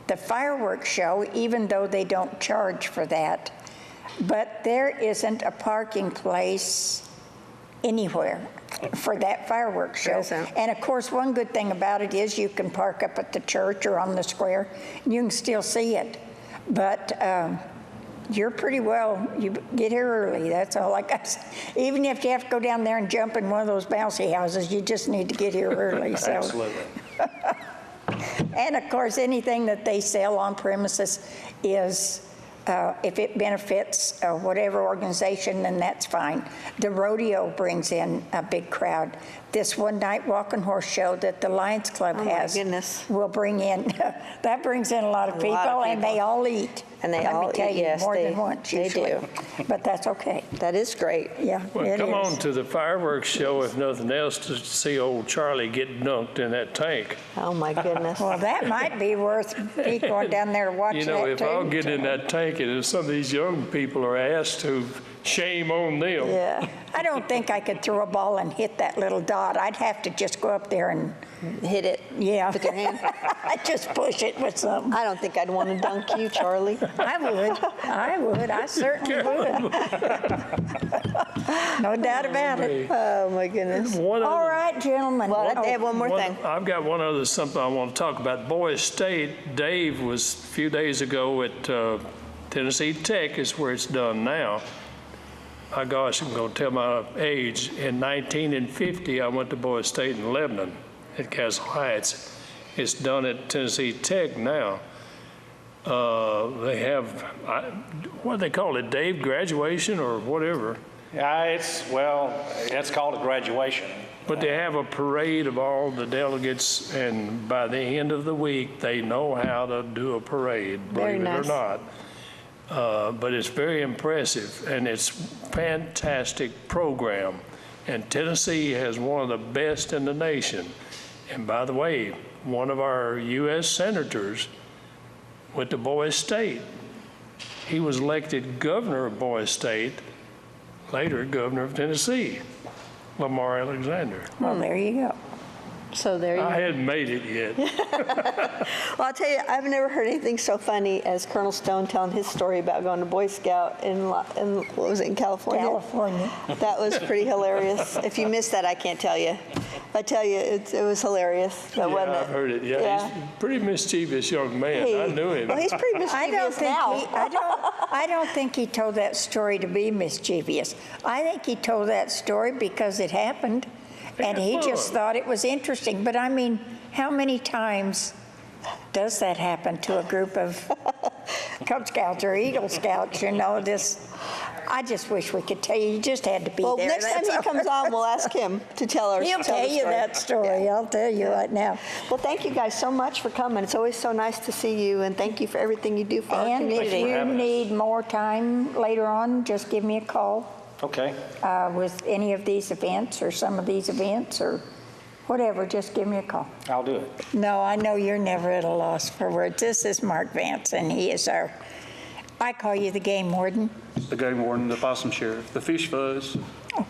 [SPEAKER 1] the fireworks show, even though they don't charge for that, but there isn't a parking place anywhere for that fireworks show.
[SPEAKER 2] Isn't.
[SPEAKER 1] And of course, one good thing about it is you can park up at the church or on the square, and you can still see it. But you're pretty well, you get here early, that's all I got. Even if you have to go down there and jump in one of those bouncy houses, you just need to get here early. So.
[SPEAKER 6] Absolutely.
[SPEAKER 1] And of course, anything that they sell on premises is, if it benefits whatever organization, then that's fine. The rodeo brings in a big crowd. This one-night walking horse show that the Lions Club
[SPEAKER 2] Oh, my
[SPEAKER 1] has
[SPEAKER 2] goodness.
[SPEAKER 1] will bring in, that brings in a lot of people, and they all eat.
[SPEAKER 2] And they
[SPEAKER 1] Let
[SPEAKER 2] all
[SPEAKER 1] me tell
[SPEAKER 2] eat,
[SPEAKER 1] you,
[SPEAKER 2] yes,
[SPEAKER 1] more
[SPEAKER 2] they-
[SPEAKER 1] than once
[SPEAKER 2] they
[SPEAKER 1] usually.
[SPEAKER 2] do.
[SPEAKER 1] But that's okay.
[SPEAKER 2] That is great.
[SPEAKER 1] Yeah,
[SPEAKER 5] Well,
[SPEAKER 1] it
[SPEAKER 5] come
[SPEAKER 1] is.
[SPEAKER 5] on to the fireworks show, if nothing else, to see old Charlie get dunked in that tank.
[SPEAKER 2] Oh, my goodness.
[SPEAKER 1] Well, that might be worth me going down there to watch
[SPEAKER 5] You
[SPEAKER 1] that
[SPEAKER 5] know,
[SPEAKER 1] too.
[SPEAKER 5] if I'll get in that tank and if some of these young people are asked to, shame on them.
[SPEAKER 2] Yeah.
[SPEAKER 1] I don't think I could throw a ball and hit that little dot. I'd have to just go up there and,
[SPEAKER 2] Hit it.
[SPEAKER 1] yeah.
[SPEAKER 2] With your hand.
[SPEAKER 1] I'd just push it with something.
[SPEAKER 2] I don't think I'd want to dunk you, Charlie.
[SPEAKER 1] I would. I certainly would. No doubt about it.
[SPEAKER 2] Oh, my goodness.
[SPEAKER 5] One
[SPEAKER 1] All
[SPEAKER 5] other-
[SPEAKER 1] right, gentlemen.
[SPEAKER 2] Well,
[SPEAKER 1] Oh,
[SPEAKER 2] I have one more thing.
[SPEAKER 5] I've got one other something I want to talk about. Boys State, Dave was a few days ago at Tennessee Tech is where it's done now. My gosh, I'm going to tell my age. In 1950, I went to Boys State in Lebanon at Castle Heights. It's done at Tennessee Tech now. They have, what do they call it, Dave, graduation or whatever?
[SPEAKER 6] Yeah, it's called a graduation.
[SPEAKER 5] But they have a parade of all the delegates, and by the end of the week, they know how to do a parade,
[SPEAKER 2] Very
[SPEAKER 5] believe it
[SPEAKER 2] nice.
[SPEAKER 5] or not. But it's very impressive, and it's fantastic program. And Tennessee has one of the best in the nation. And by the way, one of our U.S. senators went to Boys State. He was elected governor of Boys State, later governor of Tennessee, Lamar Alexander.
[SPEAKER 1] Well, there you go.
[SPEAKER 2] So there you go.
[SPEAKER 5] I hadn't made it yet.
[SPEAKER 2] Well, I'll tell you, I've never heard anything so funny as Colonel Stone telling his story about going to Boy Scout in what was it, in California?
[SPEAKER 1] California.
[SPEAKER 2] That was pretty hilarious. If you missed that, I can't tell you. I tell you, it was hilarious,
[SPEAKER 5] Yeah,
[SPEAKER 2] wasn't it?
[SPEAKER 5] I've heard it. Yeah, he's a pretty mischievous young man. I knew him.
[SPEAKER 2] Well, he's pretty
[SPEAKER 1] I don't
[SPEAKER 2] mischievous
[SPEAKER 1] think
[SPEAKER 2] now.
[SPEAKER 1] I don't think he told that story to be mischievous. I think he told that story because it happened, and he just thought it was interesting. But I mean, how many times does that happen to a group of Cub Scouts or Eagle Scouts? You know, I just wish we could tell you. You just had to be
[SPEAKER 2] Well,
[SPEAKER 1] there.
[SPEAKER 2] next time
[SPEAKER 1] That's
[SPEAKER 2] he
[SPEAKER 1] all.
[SPEAKER 2] comes on, we'll ask him to tell our
[SPEAKER 1] He'll
[SPEAKER 2] the
[SPEAKER 1] tell you
[SPEAKER 2] story.
[SPEAKER 1] that story. I'll tell you right now.
[SPEAKER 2] Well, thank you guys so much for coming. It's always so nice to see you, and thank you for everything you do for our
[SPEAKER 1] And if
[SPEAKER 2] community.
[SPEAKER 1] you need more time later on, just give me a call.
[SPEAKER 6] Okay.
[SPEAKER 1] With any of these events or some of these events or whatever, just give me a call.
[SPEAKER 6] I'll do it.
[SPEAKER 1] No, I know you're never at a loss for words. This is Mark Vance, and he is I call you the game warden.
[SPEAKER 7] The game warden, the possum sheriff, the fish fuzz,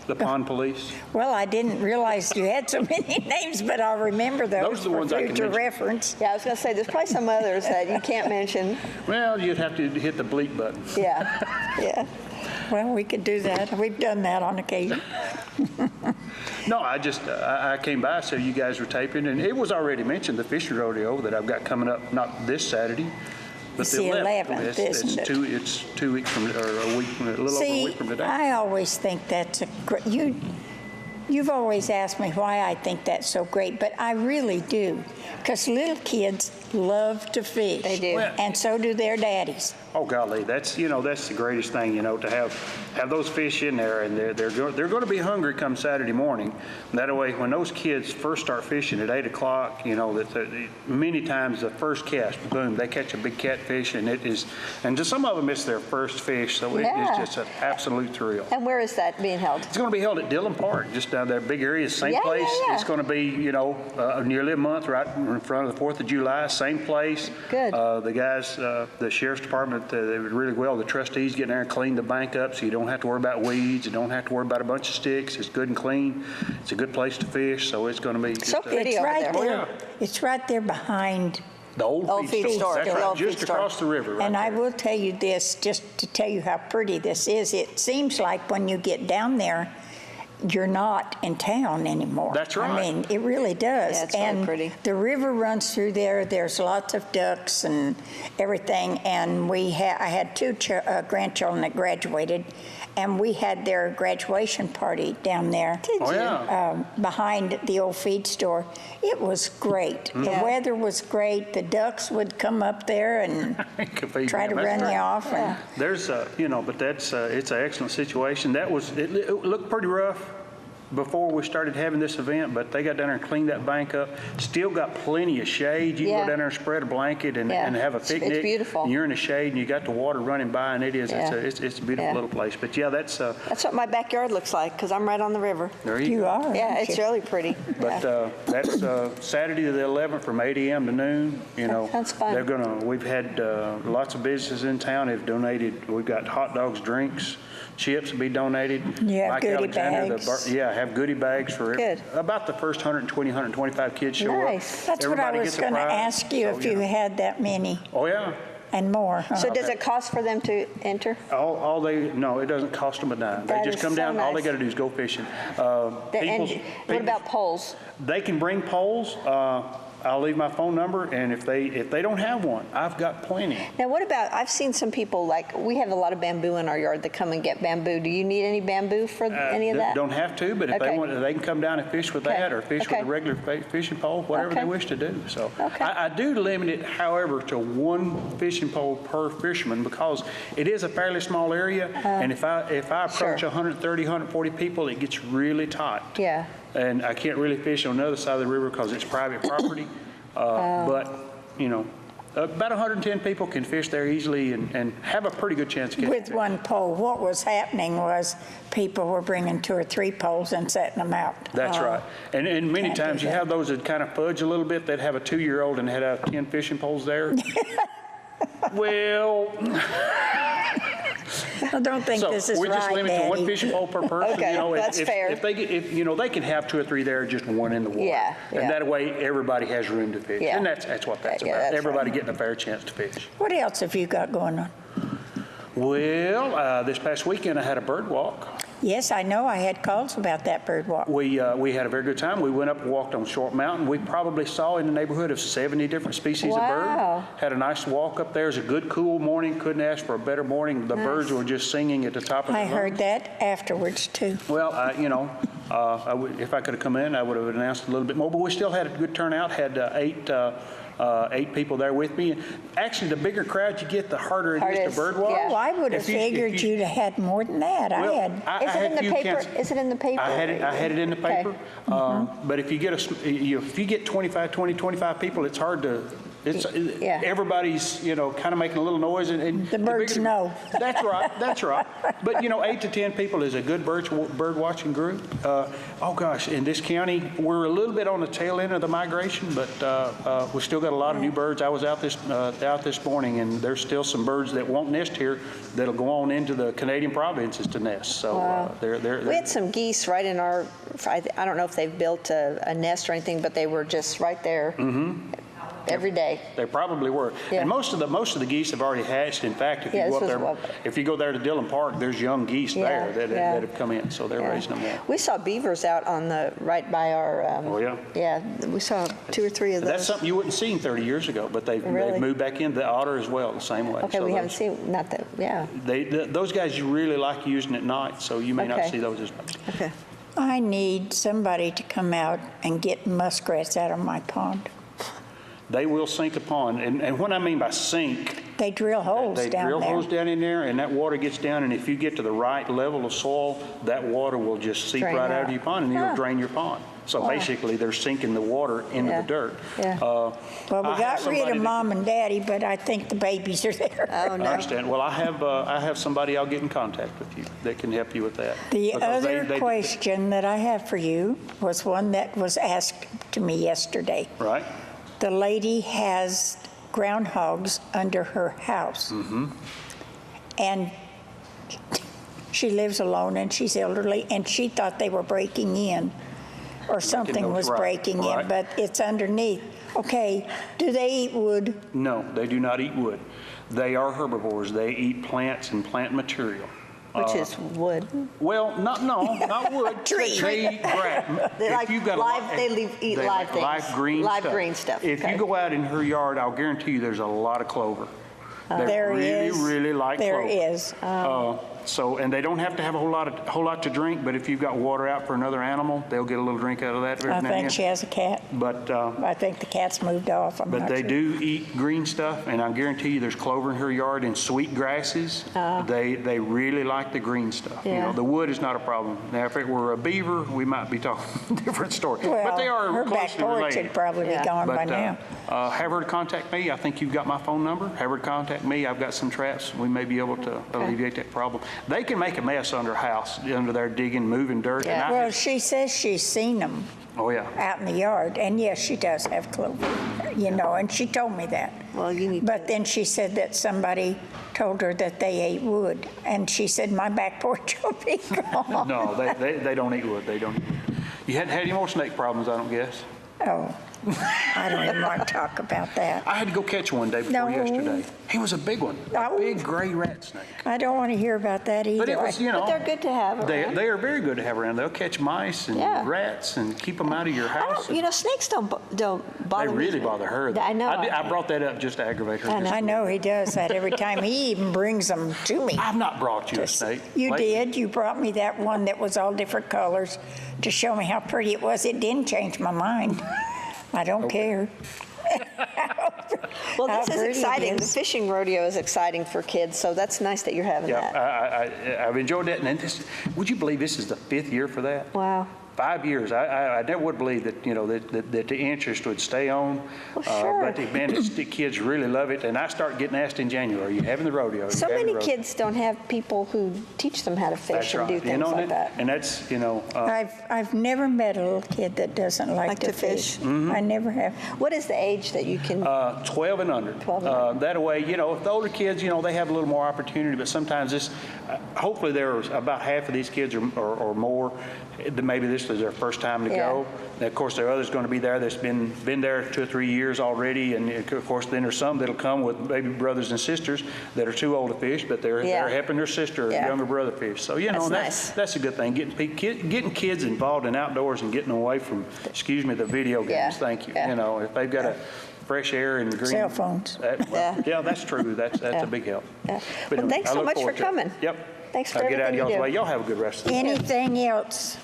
[SPEAKER 7] the pond police.
[SPEAKER 1] Well, I didn't realize you had so many names, but I'll remember those
[SPEAKER 7] Those are the
[SPEAKER 1] for
[SPEAKER 7] ones I can
[SPEAKER 1] future
[SPEAKER 7] mention.
[SPEAKER 1] reference.
[SPEAKER 2] Yeah, I was going to say, there's probably some others that you can't mention.
[SPEAKER 7] Well, you'd have to hit the bleep button.
[SPEAKER 2] Yeah, yeah.
[SPEAKER 1] Well, we could do that. We've done that on occasion.
[SPEAKER 7] No, I came by, so you guys were taping, and it was already mentioned, the fishing rodeo that I've got coming up, not this Saturday, but
[SPEAKER 1] It's
[SPEAKER 7] the
[SPEAKER 1] the
[SPEAKER 7] 11th.
[SPEAKER 1] 11th, isn't it?
[SPEAKER 7] It's 2 weeks from, or a week, a little over a
[SPEAKER 1] See,
[SPEAKER 7] week from today.
[SPEAKER 1] I always think that's a great, you've always asked me why I think that's so great, but I really do. Because little kids love to fish.
[SPEAKER 2] They do.
[SPEAKER 7] Well-
[SPEAKER 1] And so do their daddies.
[SPEAKER 7] Oh, golly, that's the greatest thing, to have those fish in there, and they're going to be hungry come Saturday morning. That way, when those kids first start fishing at 8 o'clock, many times the first cast, boom, they catch a big catfish, and to some of them, it's their first fish, so it
[SPEAKER 2] Yeah.
[SPEAKER 7] is just an absolute thrill.
[SPEAKER 2] And where is that being held?
[SPEAKER 7] It's going to be held at Dillon Park, just down there, big area, same
[SPEAKER 2] Yeah,
[SPEAKER 7] place.
[SPEAKER 2] yeah, yeah.
[SPEAKER 7] It's going to be, nearly a month right in front of the 4th of July, same place.
[SPEAKER 2] Good.
[SPEAKER 7] The guys, the sheriff's department, they did really well. The trustees get in there and clean the bank up, so you don't have to worry about weeds. You don't have to worry about a bunch of sticks. It's good and clean. It's a good place to fish, so it's going to be just
[SPEAKER 2] So pretty
[SPEAKER 1] It's
[SPEAKER 2] over
[SPEAKER 1] right
[SPEAKER 2] there.
[SPEAKER 7] Oh,
[SPEAKER 1] there.
[SPEAKER 7] yeah.
[SPEAKER 1] It's right there behind.
[SPEAKER 7] the old feed store. That's
[SPEAKER 2] the
[SPEAKER 7] right,
[SPEAKER 2] old
[SPEAKER 7] just
[SPEAKER 2] feed store.
[SPEAKER 7] across the river right
[SPEAKER 1] And I
[SPEAKER 7] there.
[SPEAKER 1] will tell you this, just to tell you how pretty this is, it seems like when you get down there, you're not in town anymore.
[SPEAKER 7] That's right.
[SPEAKER 1] I mean, it really does.
[SPEAKER 2] Yeah, it's really
[SPEAKER 1] and
[SPEAKER 2] pretty.
[SPEAKER 1] The river runs through there. There's lots of ducks and everything. And I had two grandchildren that graduated, and we had their graduation party down there.
[SPEAKER 7] Oh, yeah.
[SPEAKER 1] Behind the old feed store. It was great.
[SPEAKER 7] Mm-hmm.
[SPEAKER 1] The
[SPEAKER 2] Yeah.
[SPEAKER 1] weather was great. The ducks would come up there and
[SPEAKER 7] Could feed
[SPEAKER 1] try to
[SPEAKER 7] them. That's
[SPEAKER 1] run
[SPEAKER 7] right.
[SPEAKER 1] you off. And
[SPEAKER 7] There's, but that's, it's an excellent situation. It looked pretty rough before we started having this event, but they got down there and cleaned that bank up. Still got plenty of shade. You can
[SPEAKER 2] Yeah.
[SPEAKER 7] go down there and spread a blanket and
[SPEAKER 2] Yeah.
[SPEAKER 7] and have a
[SPEAKER 2] It's
[SPEAKER 7] picnic.
[SPEAKER 2] beautiful.
[SPEAKER 7] And you're in the shade and you got the water running by, and it's
[SPEAKER 2] Yeah.
[SPEAKER 7] a beautiful
[SPEAKER 2] Yeah.
[SPEAKER 7] little place. But yeah, that's,
[SPEAKER 2] That's what my backyard looks like, because I'm right on the river.
[SPEAKER 7] there
[SPEAKER 1] you
[SPEAKER 7] go.
[SPEAKER 1] are.
[SPEAKER 2] Yeah,
[SPEAKER 1] aren't
[SPEAKER 2] it's
[SPEAKER 1] you?
[SPEAKER 2] really pretty.
[SPEAKER 7] But that's Saturday the 11th from 8 a.m. to noon.
[SPEAKER 2] Sounds fun.
[SPEAKER 7] We've had lots of businesses in town have donated. We've got hot dogs, drinks, chips will be donated.
[SPEAKER 1] You have
[SPEAKER 7] Mike
[SPEAKER 1] goodie
[SPEAKER 7] Alexander,
[SPEAKER 1] bags.
[SPEAKER 7] have goodie bags for
[SPEAKER 2] Good.
[SPEAKER 7] about the first 120, 125 kids show up.
[SPEAKER 2] Nice.
[SPEAKER 1] That's what I
[SPEAKER 7] Everybody
[SPEAKER 1] was
[SPEAKER 7] gets a
[SPEAKER 1] going to
[SPEAKER 7] prize.
[SPEAKER 1] ask you,
[SPEAKER 7] So,
[SPEAKER 1] if you had that many
[SPEAKER 7] Oh, yeah.
[SPEAKER 1] and more. Huh?
[SPEAKER 2] So does it cost for them to enter?
[SPEAKER 7] No, it doesn't cost them a dime. They
[SPEAKER 2] That
[SPEAKER 7] just
[SPEAKER 2] is
[SPEAKER 7] come
[SPEAKER 2] so
[SPEAKER 7] down, all they
[SPEAKER 2] nice.
[SPEAKER 7] got to do is go fishing.
[SPEAKER 2] And what about poles?
[SPEAKER 7] They can bring poles. I'll leave my phone number, and if they don't have one, I've got plenty.
[SPEAKER 2] Now, what about, I've seen some people, like, we have a lot of bamboo in our yard that come and get bamboo. Do you need any bamboo for any of that?
[SPEAKER 7] Don't have to, but if they
[SPEAKER 2] Okay.
[SPEAKER 7] want, they can come down and fish with
[SPEAKER 2] Okay.
[SPEAKER 7] that, or fish with
[SPEAKER 2] Okay.
[SPEAKER 7] a regular fishing pole, whatever they
[SPEAKER 2] Okay.
[SPEAKER 7] wish to do. So
[SPEAKER 2] Okay.
[SPEAKER 7] I do limit it, however, to one fishing pole per fisherman, because it is a fairly small area, and if I approach
[SPEAKER 2] Sure.
[SPEAKER 7] 130, 140 people, it gets really tight.
[SPEAKER 2] Yeah.
[SPEAKER 7] And I can't really fish on the other side of the river because it's private property. But, about 110 people can fish there easily and have a pretty good chance of catching
[SPEAKER 1] With
[SPEAKER 7] fish.
[SPEAKER 1] one pole, what was happening was people were bringing 2 or 3 poles and setting them out.
[SPEAKER 7] That's right. And many
[SPEAKER 1] Can't do
[SPEAKER 7] times you
[SPEAKER 1] that.
[SPEAKER 7] have those that kind of fudge a little bit. They'd have a 2-year-old and had 10 fishing poles there. Well,
[SPEAKER 1] I don't think
[SPEAKER 7] so
[SPEAKER 1] this is
[SPEAKER 7] we just
[SPEAKER 1] right,
[SPEAKER 7] limit to one
[SPEAKER 1] Daddy.
[SPEAKER 7] fishing pole per person.
[SPEAKER 2] Okay, that's fair.
[SPEAKER 7] If they can have 2 or 3 there, just one in the water.
[SPEAKER 2] Yeah, yeah.
[SPEAKER 7] And that way everybody has room to fish.
[SPEAKER 2] Yeah.
[SPEAKER 7] And that's what that's
[SPEAKER 2] Yeah,
[SPEAKER 7] about.
[SPEAKER 2] that's
[SPEAKER 7] Everybody
[SPEAKER 2] right.
[SPEAKER 7] getting a fair chance to fish.
[SPEAKER 1] What else have you got going on?
[SPEAKER 7] Well, this past weekend I had a bird walk.
[SPEAKER 1] Yes, I know. I had calls about that bird walk.
[SPEAKER 7] We had a very good time. We went up and walked on Short Mountain. We probably saw in the neighborhood of 70 different species of
[SPEAKER 2] Wow.
[SPEAKER 7] bird. Had a nice walk up there. It was a good, cool morning. Couldn't ask for a better morning. The birds were just singing at the top of their
[SPEAKER 1] I
[SPEAKER 7] lungs.
[SPEAKER 1] heard that afterwards, too.
[SPEAKER 7] Well, if I could have come in, I would have announced a little bit more. But we still had a good turnout. Had 8 people there with me. Actually, the bigger crowd you get, the harder it
[SPEAKER 2] Harder
[SPEAKER 7] is
[SPEAKER 2] is,
[SPEAKER 7] to bird walk.
[SPEAKER 2] yeah.
[SPEAKER 1] Oh, I would have
[SPEAKER 7] If you- if
[SPEAKER 1] figured
[SPEAKER 7] you-
[SPEAKER 1] you'd have had more than that.
[SPEAKER 7] Well,
[SPEAKER 1] I had.
[SPEAKER 2] Is it in the paper? Is it in the paper?
[SPEAKER 7] I had it in the
[SPEAKER 2] Okay.
[SPEAKER 7] paper. But if you get 25 people, it's hard to.
[SPEAKER 2] Yeah.
[SPEAKER 7] Everybody's kind of making a little noise, and
[SPEAKER 1] The birds know.
[SPEAKER 7] That's right. That's right. But 8 to 10 people is a good bird watching group. Oh gosh, in this county, we're a little bit on the tail end of the migration, but we still got a lot of new birds. I was out this morning, and there's still some birds that won't nest here that'll go on into the Canadian provinces to nest. So they're
[SPEAKER 2] We had some geese right in our, I don't know if they've built a nest or anything, but they were just right there. every day.
[SPEAKER 7] They probably were.
[SPEAKER 2] Yeah.
[SPEAKER 7] And most of the geese have already hatched. In fact, if you
[SPEAKER 2] Yeah,
[SPEAKER 7] go
[SPEAKER 2] this
[SPEAKER 7] up
[SPEAKER 2] was
[SPEAKER 7] there, if you go there to Dillon Park, there's young geese
[SPEAKER 2] Yeah,
[SPEAKER 7] there
[SPEAKER 2] yeah.
[SPEAKER 7] that have come in, so they're raising them there.
[SPEAKER 2] We saw beavers out on right by our.
[SPEAKER 7] Oh, yeah?
[SPEAKER 2] Yeah, we saw 2 or 3 of those.
[SPEAKER 7] That's something you wouldn't see 30 years ago, but they've
[SPEAKER 2] Really?
[SPEAKER 7] moved back in. The otter as well, the same way.
[SPEAKER 2] Okay,
[SPEAKER 7] So
[SPEAKER 2] we haven't
[SPEAKER 7] those-
[SPEAKER 2] seen, not that, yeah,
[SPEAKER 7] Those guys you really like using at night, so you may not
[SPEAKER 2] Okay.
[SPEAKER 7] see those as much.
[SPEAKER 2] okay.
[SPEAKER 1] I need somebody to come out and get muskrats out of my pond.
[SPEAKER 7] They will sink a pond, and what I mean by sink,
[SPEAKER 1] They drill holes
[SPEAKER 7] they
[SPEAKER 1] down
[SPEAKER 7] drill
[SPEAKER 1] there.
[SPEAKER 7] holes down in there, and that water gets down, and if you get to the right level of soil, that water will just seep
[SPEAKER 2] Drain
[SPEAKER 7] right out
[SPEAKER 2] out.
[SPEAKER 7] of your pond, and it'll
[SPEAKER 2] Huh.
[SPEAKER 7] drain your pond. So basically, they're sinking the water into
[SPEAKER 2] Yeah.
[SPEAKER 7] the dirt.
[SPEAKER 2] Yeah.
[SPEAKER 1] Well, we
[SPEAKER 7] I have
[SPEAKER 1] got rid
[SPEAKER 7] somebody
[SPEAKER 1] of
[SPEAKER 7] that-
[SPEAKER 1] Mom and Daddy, but I think the babies are there.
[SPEAKER 2] Oh,
[SPEAKER 7] I
[SPEAKER 2] no.
[SPEAKER 7] understand. Well, I have somebody I'll get in contact with you that can help you with that.
[SPEAKER 1] The
[SPEAKER 7] Because
[SPEAKER 1] other
[SPEAKER 7] they-
[SPEAKER 1] question that I have for you was one that was asked to me yesterday.
[SPEAKER 7] Right?
[SPEAKER 1] The lady has groundhogs under her house.
[SPEAKER 7] Mm-hmm.
[SPEAKER 1] And she lives alone and she's elderly, and she thought they were breaking in or something
[SPEAKER 7] those
[SPEAKER 1] was
[SPEAKER 7] right,
[SPEAKER 1] breaking
[SPEAKER 7] right.
[SPEAKER 1] in, but it's underneath. Okay, do they eat wood?
[SPEAKER 7] No, they do not eat wood. They are herbivores. They eat plants and plant material.
[SPEAKER 2] Which is wood.
[SPEAKER 7] Well, not wood.
[SPEAKER 1] Tree.
[SPEAKER 7] They eat grass.
[SPEAKER 2] They
[SPEAKER 7] If
[SPEAKER 2] like
[SPEAKER 7] you've got a
[SPEAKER 2] live-
[SPEAKER 7] lot-
[SPEAKER 2] they eat
[SPEAKER 7] they
[SPEAKER 2] live
[SPEAKER 7] like
[SPEAKER 2] things.
[SPEAKER 7] Live green
[SPEAKER 2] Live
[SPEAKER 7] stuff.
[SPEAKER 2] green stuff,
[SPEAKER 7] If
[SPEAKER 2] okay.
[SPEAKER 7] you go out in her yard, I'll guarantee you there's a lot of clover. They
[SPEAKER 1] There
[SPEAKER 7] really,
[SPEAKER 1] is.
[SPEAKER 7] really like
[SPEAKER 1] There
[SPEAKER 7] clover.
[SPEAKER 1] is.
[SPEAKER 7] So, and they don't have to have a whole lot to drink, but if you've got water out for another animal, they'll get a little drink out of that every
[SPEAKER 1] I
[SPEAKER 7] now and
[SPEAKER 1] think she
[SPEAKER 7] again.
[SPEAKER 1] has a cat.
[SPEAKER 7] But,
[SPEAKER 1] I think the cat's moved off. I'm
[SPEAKER 7] but
[SPEAKER 1] not
[SPEAKER 7] they
[SPEAKER 1] sure.
[SPEAKER 7] do eat green stuff, and I guarantee you there's clover in her yard and sweet grasses. They really like the green stuff. You
[SPEAKER 2] Yeah.
[SPEAKER 7] know, the wood is not a problem. Now, if it were a beaver, we might be talking a different story. But they
[SPEAKER 1] Well,
[SPEAKER 7] are
[SPEAKER 1] her back
[SPEAKER 7] closely
[SPEAKER 1] porch
[SPEAKER 7] related.
[SPEAKER 1] would probably be
[SPEAKER 2] Yeah.
[SPEAKER 1] gone by
[SPEAKER 7] But
[SPEAKER 1] now.
[SPEAKER 7] have her contact me. I think you've got my phone number. Have her contact me. I've got some traps. We may be able to alleviate that problem. They can make a mess under a house, under there digging, moving dirt.
[SPEAKER 2] Yeah.
[SPEAKER 7] And
[SPEAKER 1] Well, she says she's seen them
[SPEAKER 7] oh, yeah.
[SPEAKER 1] out in the yard, and yes, she does have clover, you know, and she told me that.
[SPEAKER 2] Well, you need
[SPEAKER 1] But then she said that somebody told her that they ate wood, and she said, my back porch will be gone.
[SPEAKER 7] No, they don't eat wood. They don't eat wood. You hadn't had any more snake problems, I don't guess.
[SPEAKER 1] Oh, I don't even want to talk about that.
[SPEAKER 7] I had to go catch one day before
[SPEAKER 1] No.
[SPEAKER 7] yesterday. He was a big one, a
[SPEAKER 1] Oh.
[SPEAKER 7] big gray rat snake.
[SPEAKER 1] I don't want to hear about that either.
[SPEAKER 7] But it was, you know,
[SPEAKER 2] But they're good to have around.
[SPEAKER 7] they are very good to have around. They'll catch mice and
[SPEAKER 2] Yeah.
[SPEAKER 7] rats and keep them out of your
[SPEAKER 2] I
[SPEAKER 7] house.
[SPEAKER 2] don't, you know, snakes don't bother
[SPEAKER 7] They
[SPEAKER 2] me.
[SPEAKER 7] really bother her.
[SPEAKER 2] I know.
[SPEAKER 7] I brought that up just to aggravate her.
[SPEAKER 1] I know he does that every time. He even brings them to me.
[SPEAKER 7] I've not brought you a snake.
[SPEAKER 1] You
[SPEAKER 7] lately.
[SPEAKER 1] did. You brought me that one that was all different colors to show me how pretty it was. It didn't change my mind. I don't care.
[SPEAKER 2] Well,
[SPEAKER 1] How
[SPEAKER 2] this is
[SPEAKER 1] pretty it
[SPEAKER 2] exciting. The
[SPEAKER 1] is.
[SPEAKER 2] fishing rodeo is exciting for kids, so that's nice that you're having that.
[SPEAKER 7] Yeah, I've enjoyed that. And this, would you believe this is the 5th year for that?
[SPEAKER 2] Wow.
[SPEAKER 7] 5 years. I never would believe that, you know, that the interest would stay on.
[SPEAKER 2] Well, sure.
[SPEAKER 7] But man, the kids really love it. And I start getting asked in January, are you having the rodeo? Are you
[SPEAKER 2] So
[SPEAKER 7] having
[SPEAKER 2] many
[SPEAKER 7] the rodeo?"
[SPEAKER 2] kids don't have people who teach them how to fish
[SPEAKER 7] That's
[SPEAKER 2] and
[SPEAKER 7] right.
[SPEAKER 2] do
[SPEAKER 7] You
[SPEAKER 2] things
[SPEAKER 7] know,
[SPEAKER 2] like that.
[SPEAKER 7] And that's, you know,
[SPEAKER 1] I've never met a little kid that doesn't like to fish.
[SPEAKER 7] Mm-hmm.
[SPEAKER 1] I never have.
[SPEAKER 2] What is the age that you can?
[SPEAKER 7] 12 and under.
[SPEAKER 2] 12 and under.
[SPEAKER 7] That way, you know, if the older kids, you know, they have a little more opportunity, but sometimes this, hopefully there's about half of these kids or more, that maybe this is their first time to
[SPEAKER 2] Yeah.
[SPEAKER 7] go. And of course, there are others going to be there that's been there 2 or 3 years already, and of course, then there's some that'll come with baby brothers and sisters that are too old to fish, but they're
[SPEAKER 2] Yeah.
[SPEAKER 7] helping their sister or
[SPEAKER 2] Yeah.
[SPEAKER 7] younger brother fish. So, you know,
[SPEAKER 2] That's nice.
[SPEAKER 7] that's a good thing. Getting kids involved in outdoors and getting them away from, excuse me, the video games.
[SPEAKER 2] Yeah.
[SPEAKER 7] Thank you.
[SPEAKER 2] Yeah.
[SPEAKER 7] You know, if they've got a fresh air and green.
[SPEAKER 1] Cell phones.
[SPEAKER 7] Yeah, that's true. That's
[SPEAKER 2] Yeah.
[SPEAKER 7] a big help.
[SPEAKER 2] Yeah.
[SPEAKER 7] But
[SPEAKER 2] Well, thanks
[SPEAKER 7] I
[SPEAKER 2] so
[SPEAKER 7] look
[SPEAKER 2] much for
[SPEAKER 7] forward to it.
[SPEAKER 2] coming.
[SPEAKER 7] Yep.
[SPEAKER 2] Thanks for
[SPEAKER 7] I'll get out of
[SPEAKER 2] everything
[SPEAKER 7] y'all's
[SPEAKER 2] you do.
[SPEAKER 7] way. Y'all have a good rest of the day.
[SPEAKER 1] Anything else,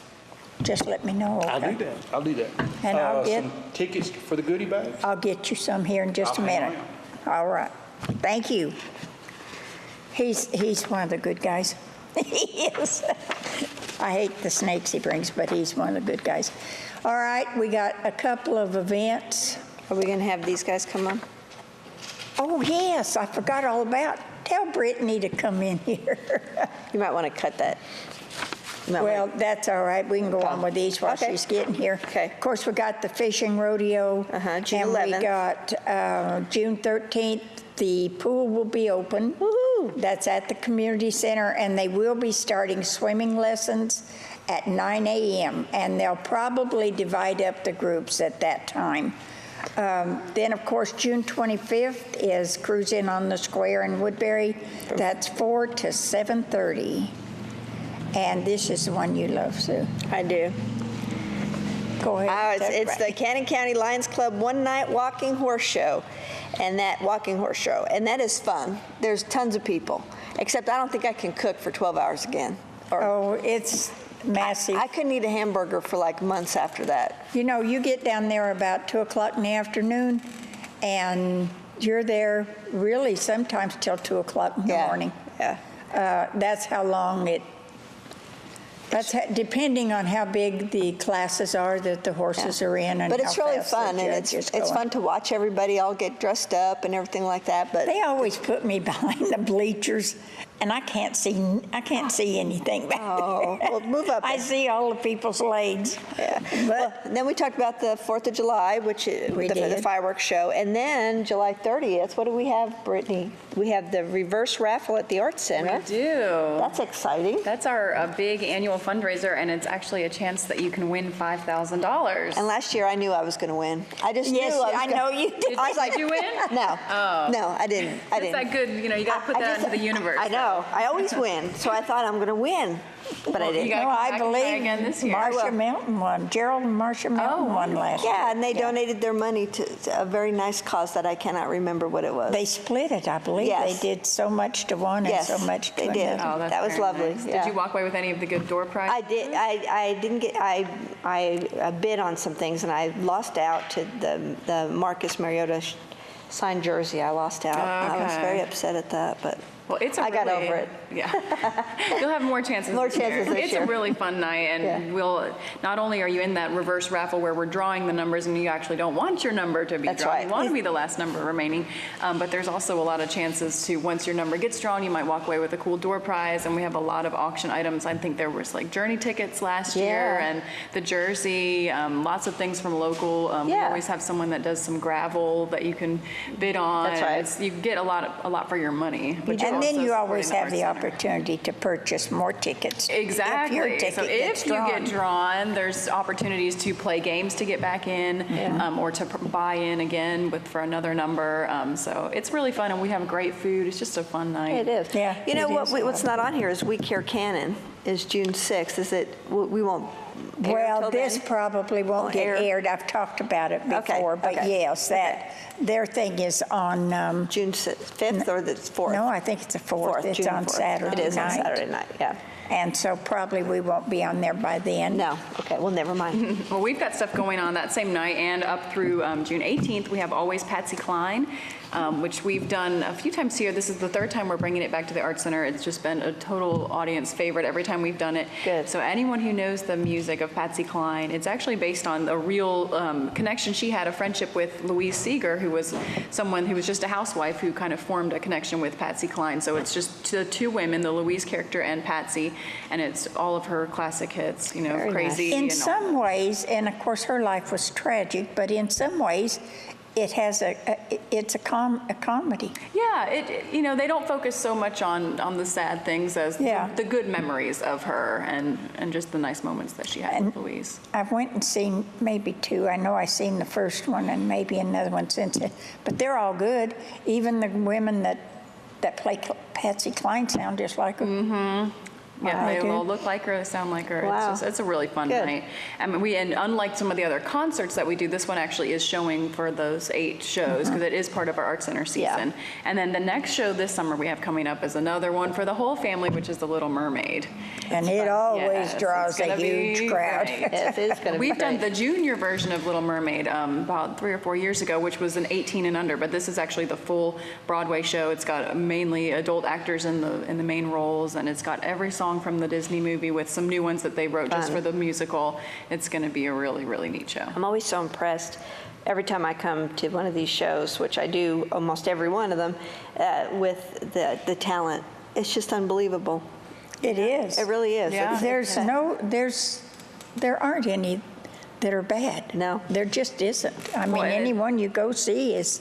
[SPEAKER 1] just let me know.
[SPEAKER 7] I'll
[SPEAKER 1] okay?
[SPEAKER 7] do that. I'll do that.
[SPEAKER 1] And I'll get-
[SPEAKER 7] some tickets for the goodie bags.
[SPEAKER 1] I'll get you some here in just a
[SPEAKER 7] I'll hang
[SPEAKER 1] minute. All right. Thank you. He's one of the good guys. He is. I hate the snakes he brings, but he's one of the good guys. All right, we got a couple of events.
[SPEAKER 2] Are we going to have these guys come on?
[SPEAKER 1] Oh, yes, I forgot all about. Tell Brittany to come in here.
[SPEAKER 2] You might want to cut that. You might
[SPEAKER 1] Well,
[SPEAKER 2] wanna-
[SPEAKER 1] that's all right. We can go on with these while
[SPEAKER 2] Okay.
[SPEAKER 1] she's getting here.
[SPEAKER 2] Okay.
[SPEAKER 1] Of course, we got the fishing rodeo.
[SPEAKER 2] June
[SPEAKER 1] And
[SPEAKER 2] 11th.
[SPEAKER 1] we got June 13th, the pool will be open.
[SPEAKER 2] Woo-hoo.
[SPEAKER 1] That's at the community center, and they will be starting swimming lessons at 9 a.m. And they'll probably divide up the groups at that time. Then, of course, June 25th is Cruise In on the Square in Woodbury. That's 4 to 7:30. And this is the one you love, Sue.
[SPEAKER 2] I do.
[SPEAKER 1] Go ahead.
[SPEAKER 2] It's the Cannon County Lions Club one-night walking horse show, and that is fun. There's tons of people, except I don't think I can cook for 12 hours again.
[SPEAKER 1] Oh, it's massive.
[SPEAKER 2] I couldn't eat a hamburger for like months after that.
[SPEAKER 1] You know, you get down there about 2 o'clock in the afternoon, and you're there really sometimes till 2 o'clock in the morning.
[SPEAKER 2] Yeah.
[SPEAKER 1] That's how long depending on how big the classes are that the horses are in and
[SPEAKER 2] But
[SPEAKER 1] how
[SPEAKER 2] it's really
[SPEAKER 1] fast the
[SPEAKER 2] fun, and
[SPEAKER 1] judge is
[SPEAKER 2] it's
[SPEAKER 1] going.
[SPEAKER 2] fun to watch everybody all get dressed up and everything like that. But
[SPEAKER 1] They always put me behind the bleachers, and I can't see anything back
[SPEAKER 2] oh,
[SPEAKER 1] there.
[SPEAKER 2] well, move up.
[SPEAKER 1] I see all the people's legs.
[SPEAKER 2] Yeah.
[SPEAKER 1] But
[SPEAKER 2] And then we talked about the 4th of July, which is the
[SPEAKER 1] did.
[SPEAKER 2] fireworks show. And then July 30th, what do we have, Brittany? We have the reverse raffle at the Arts Center.
[SPEAKER 8] We do.
[SPEAKER 2] That's exciting.
[SPEAKER 8] That's our big annual fundraiser, and it's actually a chance that you can win $5,000.
[SPEAKER 2] And last year I knew I was going to win. I just
[SPEAKER 1] yes,
[SPEAKER 2] knew I was
[SPEAKER 1] I know you did.
[SPEAKER 2] I was like,
[SPEAKER 8] Did you win?
[SPEAKER 2] No.
[SPEAKER 8] Oh.
[SPEAKER 2] No, I didn't. I
[SPEAKER 8] It's
[SPEAKER 2] didn't.
[SPEAKER 8] that good, you got to put
[SPEAKER 2] I
[SPEAKER 8] that
[SPEAKER 2] just-
[SPEAKER 8] into the universe.
[SPEAKER 2] I know. I always win. So I thought I'm going to win, but I
[SPEAKER 8] you
[SPEAKER 2] didn't.
[SPEAKER 8] gotta
[SPEAKER 1] No,
[SPEAKER 8] come
[SPEAKER 1] I
[SPEAKER 8] back and try
[SPEAKER 1] believe
[SPEAKER 8] again this year.
[SPEAKER 1] Marcia Mountain won. Gerald and Marcia Mountain won last year.
[SPEAKER 2] Yeah, and they donated their money to a very nice cause that I cannot remember what it was.
[SPEAKER 1] They split it, I believe.
[SPEAKER 2] Yes.
[SPEAKER 1] They did so much to one
[SPEAKER 2] Yes,
[SPEAKER 1] and so much to
[SPEAKER 2] they did.
[SPEAKER 1] another.
[SPEAKER 8] Oh, that's
[SPEAKER 2] That was
[SPEAKER 8] very
[SPEAKER 2] lovely,
[SPEAKER 8] nice.
[SPEAKER 2] yeah.
[SPEAKER 8] Did you walk away with any of the good door prizes?
[SPEAKER 2] I did. I didn't get. I bid on some things, and I lost out to the Marcus Mariota signed jersey. I lost out. I was
[SPEAKER 8] Okay.
[SPEAKER 2] very upset at that, but
[SPEAKER 8] Well, it's a
[SPEAKER 2] I got
[SPEAKER 8] really-
[SPEAKER 2] over it.
[SPEAKER 8] Yeah. You'll have more chances
[SPEAKER 2] More
[SPEAKER 8] this year.
[SPEAKER 2] chances this
[SPEAKER 8] It's
[SPEAKER 2] year.
[SPEAKER 8] a really fun night, and
[SPEAKER 2] Yeah.
[SPEAKER 8] not only are you in that reverse raffle where we're drawing the numbers and you actually don't want your number to be
[SPEAKER 2] That's
[SPEAKER 8] drawn,
[SPEAKER 2] right.
[SPEAKER 8] you want to be the last number remaining, but there's also a lot of chances to, once your number gets drawn, you might walk away with a cool door prize, and we have a lot of auction items. I think there was like Journey tickets last year,
[SPEAKER 2] Yeah.
[SPEAKER 8] and the jersey, lots of things from local. We
[SPEAKER 2] Yeah.
[SPEAKER 8] always have someone that does some gravel that you can bid on.
[SPEAKER 2] That's right.
[SPEAKER 8] You get a lot for your money. but you're
[SPEAKER 1] And then
[SPEAKER 8] also
[SPEAKER 1] you always
[SPEAKER 8] supporting
[SPEAKER 1] have the
[SPEAKER 8] Arts Center.
[SPEAKER 1] opportunity to purchase more tickets.
[SPEAKER 8] Exactly.
[SPEAKER 1] If your ticket
[SPEAKER 8] So
[SPEAKER 1] gets
[SPEAKER 8] if you
[SPEAKER 1] drawn.
[SPEAKER 8] get drawn, there's opportunities to play games to get back in, or to buy in again for another number. So it's really fun, and we have great food. It's just a fun night.
[SPEAKER 2] it is.
[SPEAKER 1] Yeah,
[SPEAKER 2] You know
[SPEAKER 1] it
[SPEAKER 2] what?
[SPEAKER 1] is.
[SPEAKER 2] What's not on here is We Care Cannon is June 6th. Is it? We won't. air
[SPEAKER 1] Well,
[SPEAKER 2] till
[SPEAKER 1] this
[SPEAKER 2] then?
[SPEAKER 1] probably won't get
[SPEAKER 2] air.
[SPEAKER 1] aired. I've talked about it
[SPEAKER 2] Okay,
[SPEAKER 1] before, but
[SPEAKER 2] okay,
[SPEAKER 1] yes, their thing is on,
[SPEAKER 2] June 5th or the 4th.
[SPEAKER 1] no, I think it's the 4th. It's
[SPEAKER 2] June
[SPEAKER 1] on
[SPEAKER 2] 4th.
[SPEAKER 1] Saturday
[SPEAKER 2] It is on
[SPEAKER 1] night.
[SPEAKER 2] Saturday night. Yeah.
[SPEAKER 1] And so probably we won't be on there by then.
[SPEAKER 2] No. Okay. Well, never mind.
[SPEAKER 8] Well, we've got stuff going on that same night and up through June 18th. We have Always Patsy Cline, which we've done a few times here. This is the third time we're bringing it back to the Arts Center. It's just been a total audience favorite every time we've done it.
[SPEAKER 2] Good.
[SPEAKER 8] So anyone who knows the music of Patsy Cline, it's actually based on a real connection. She had a friendship with Louise Seeger, who was someone who was just a housewife who kind of formed a connection with Patsy Cline. So it's just the two women, the Louise character and Patsy, and it's all of her classic hits,
[SPEAKER 2] Very
[SPEAKER 8] Crazy.
[SPEAKER 1] In
[SPEAKER 8] and all
[SPEAKER 1] some ways, and of course her life was tragic, but in some ways, it's a comedy.
[SPEAKER 8] Yeah, they don't focus so much on the sad things as
[SPEAKER 1] Yeah.
[SPEAKER 8] the good memories of her and just the nice moments that she had with Louise.
[SPEAKER 1] I've went and seen maybe two. I know I've seen the first one and maybe another one since then, but they're all good. Even the women that play Patsy Cline sound just like her.
[SPEAKER 8] Yeah,
[SPEAKER 1] I
[SPEAKER 8] they
[SPEAKER 1] do.
[SPEAKER 8] all look like her, they sound like her.
[SPEAKER 2] Wow.
[SPEAKER 8] It's a really fun
[SPEAKER 2] Good.
[SPEAKER 8] night. I mean, and unlike some of the other concerts that we do, this one actually is showing for those 8 shows because it is part of our Arts Center season.
[SPEAKER 2] Yeah.
[SPEAKER 8] And then the next show this summer we have coming up is another one for the whole family, which is The Little Mermaid.
[SPEAKER 1] And it always
[SPEAKER 8] Yes,
[SPEAKER 1] draws
[SPEAKER 8] it's
[SPEAKER 1] a
[SPEAKER 8] gonna be
[SPEAKER 1] huge crowd.
[SPEAKER 8] great.
[SPEAKER 2] Yes, it's going to be
[SPEAKER 8] We've done
[SPEAKER 2] great.
[SPEAKER 8] the junior version of Little Mermaid about 3 or 4 years ago, which was an 18 and under, but this is actually the full Broadway show. It's got mainly adult actors in the main roles, and it's got every song from the Disney movie with some new ones that they wrote just for the musical. It's going to be a really, really neat show.
[SPEAKER 2] I'm always so impressed every time I come to one of these shows, which I do almost every one of them, with the talent. It's just unbelievable.
[SPEAKER 1] It is.
[SPEAKER 2] It really is.
[SPEAKER 8] Yeah.
[SPEAKER 1] There aren't any that are bad.
[SPEAKER 2] No.
[SPEAKER 1] There just isn't. I mean,
[SPEAKER 8] Well,
[SPEAKER 1] anyone you go see is,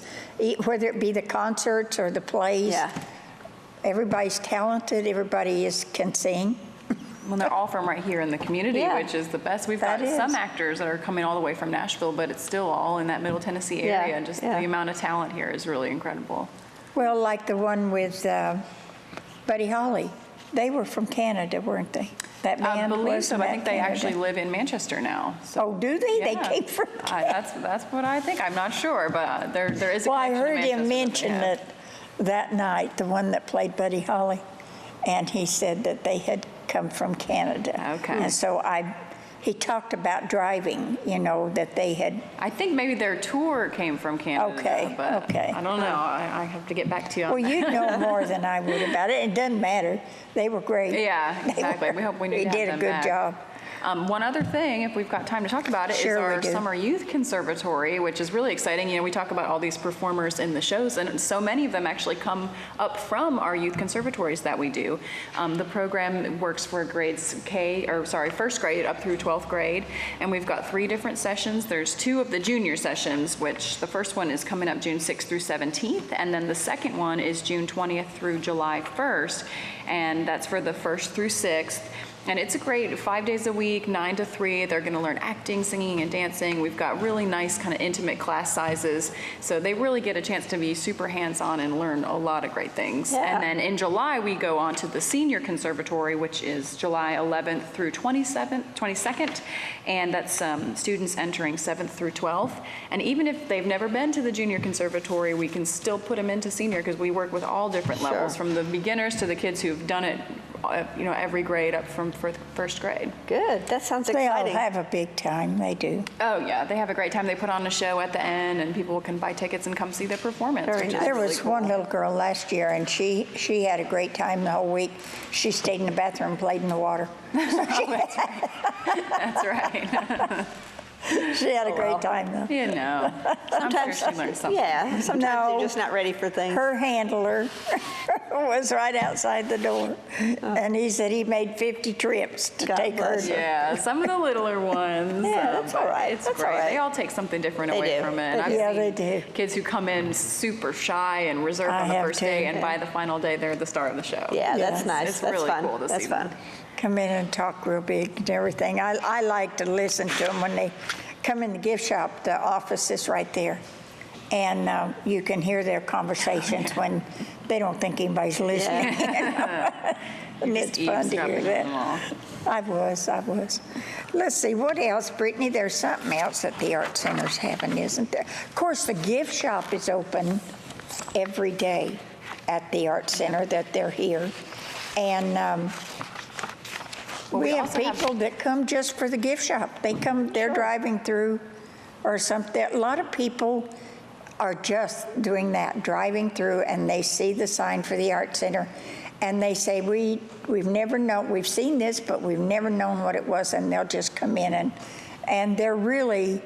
[SPEAKER 1] whether it be the concerts or the plays,
[SPEAKER 2] Yeah.
[SPEAKER 1] everybody's talented, everybody can sing.
[SPEAKER 8] Well, they're all from right here in the community,
[SPEAKER 2] Yeah.
[SPEAKER 8] which is the best. We've
[SPEAKER 1] That
[SPEAKER 8] got
[SPEAKER 1] is.
[SPEAKER 8] some actors that are coming all the way from Nashville, but it's still all in that Middle Tennessee
[SPEAKER 2] Yeah,
[SPEAKER 8] area. Just
[SPEAKER 2] yeah.
[SPEAKER 8] the amount of talent here is really incredible.
[SPEAKER 1] Well, like the one with Buddy Holly. They were from Canada, weren't they? That
[SPEAKER 8] I
[SPEAKER 1] band
[SPEAKER 8] believe
[SPEAKER 1] was
[SPEAKER 8] so.
[SPEAKER 1] from
[SPEAKER 8] I think they
[SPEAKER 1] Canada.
[SPEAKER 8] actually live in Manchester now. So,
[SPEAKER 1] Oh, do they? They
[SPEAKER 8] yeah.
[SPEAKER 1] came from
[SPEAKER 8] That's what I think. I'm not sure, but there is a
[SPEAKER 1] Well, I
[SPEAKER 8] connection to
[SPEAKER 1] heard him
[SPEAKER 8] Manchester
[SPEAKER 1] mention
[SPEAKER 8] that
[SPEAKER 1] it that night, the one that played Buddy Holly, and he said that they had come from Canada.
[SPEAKER 8] Okay.
[SPEAKER 1] And so he talked about driving, that they had,
[SPEAKER 8] I think maybe their tour came from Canada.
[SPEAKER 1] Okay,
[SPEAKER 8] but
[SPEAKER 1] okay.
[SPEAKER 8] I don't know. I have to get back to you on
[SPEAKER 1] well,
[SPEAKER 8] that.
[SPEAKER 1] you'd know more than I would about it. It doesn't matter. They were great.
[SPEAKER 8] Yeah,
[SPEAKER 1] They
[SPEAKER 8] exactly. We hope we need to have
[SPEAKER 1] They did a
[SPEAKER 8] them
[SPEAKER 1] good
[SPEAKER 8] back.
[SPEAKER 1] job.
[SPEAKER 8] One other thing, if we've got time to talk about it,
[SPEAKER 1] Sure
[SPEAKER 8] is
[SPEAKER 1] we
[SPEAKER 8] our
[SPEAKER 1] do.
[SPEAKER 8] Summer Youth Conservatory, which is really exciting. We talk about all these performers in the shows, and so many of them actually come up from our youth conservatories that we do. The program works for grades first grade up through 12th grade, and we've got 3 different sessions. There's 2 of the junior sessions, which the first one is coming up June 6th through 17th, and then the second one is June 20th through July 1st, and that's for the 1st through 6th. And it's a great 5 days a week, 9 to 3. They're going to learn acting, singing, and dancing. We've got really nice kind of intimate class sizes. So they really get a chance to be super hands-on and learn a lot of great things.
[SPEAKER 2] Yeah.
[SPEAKER 8] And then in July, we go on to the Senior Conservatory, which is July 11th through 22nd. And that's students entering 7th through 12th. And even if they've never been to the Junior Conservatory, we can still put them into Senior because we work with all different levels, from the beginners to the kids who've done it every grade up from first grade.
[SPEAKER 2] Good. That sounds
[SPEAKER 1] They all
[SPEAKER 2] exciting.
[SPEAKER 1] have a big time. They do.
[SPEAKER 8] Oh, yeah, they have a great time. They put on a show at the end, and people can buy tickets and come see their performance.
[SPEAKER 2] Very
[SPEAKER 8] which is
[SPEAKER 2] nice.
[SPEAKER 1] There
[SPEAKER 8] really
[SPEAKER 1] was
[SPEAKER 8] cool.
[SPEAKER 1] one little girl last year, and she had a great time the whole week. She stayed in the bathroom and played in the water.
[SPEAKER 8] That's right.
[SPEAKER 1] She had a great time, though.
[SPEAKER 8] I'm sure she learned something.
[SPEAKER 2] Yeah, sometimes
[SPEAKER 1] No.
[SPEAKER 2] they're just not ready for things.
[SPEAKER 1] Her handler was right outside the door, and he said he made 50 trips to
[SPEAKER 2] God
[SPEAKER 1] take her.
[SPEAKER 2] bless her.
[SPEAKER 8] Yeah, some of the littler ones.
[SPEAKER 1] Yeah, that's
[SPEAKER 8] but
[SPEAKER 1] all right.
[SPEAKER 8] It's
[SPEAKER 1] That's all
[SPEAKER 8] great.
[SPEAKER 1] right.
[SPEAKER 8] They all take something different
[SPEAKER 2] They
[SPEAKER 8] away
[SPEAKER 2] do.
[SPEAKER 8] from it.
[SPEAKER 2] They
[SPEAKER 8] I've
[SPEAKER 1] do. Yeah,
[SPEAKER 8] seen
[SPEAKER 1] they do.
[SPEAKER 8] Kids who come in super shy and reserved
[SPEAKER 1] I
[SPEAKER 8] on the
[SPEAKER 1] have
[SPEAKER 8] first
[SPEAKER 1] too.
[SPEAKER 8] day, and by the final day, they're the star of the show.
[SPEAKER 2] Yeah,
[SPEAKER 1] Yes.
[SPEAKER 2] that's nice.
[SPEAKER 8] It's
[SPEAKER 2] That's
[SPEAKER 8] really
[SPEAKER 2] fun.
[SPEAKER 8] cool to
[SPEAKER 2] That's
[SPEAKER 8] see
[SPEAKER 2] fun.
[SPEAKER 8] them.
[SPEAKER 1] Come in and talk real big and everything. I like to listen to them when they come in the gift shop. The office is right there. And you can hear their conversations when they don't think anybody's listening. And it's fun to hear
[SPEAKER 8] Eavesdropping on them all.
[SPEAKER 1] that. I was. Let's see, what else, Brittany? There's something else that the Art Center's having, isn't there? Of course, the gift shop is open every day at the Art Center that they're here. And
[SPEAKER 8] Well,
[SPEAKER 1] we have
[SPEAKER 8] also have-
[SPEAKER 1] people that come just for the gift shop. They come, they're driving through or something. A lot of people are just doing that, driving through, and they see the sign for the Art Center, and they say, we've never known, we've seen this, but we've never known what it was, and they'll just come in, and they're really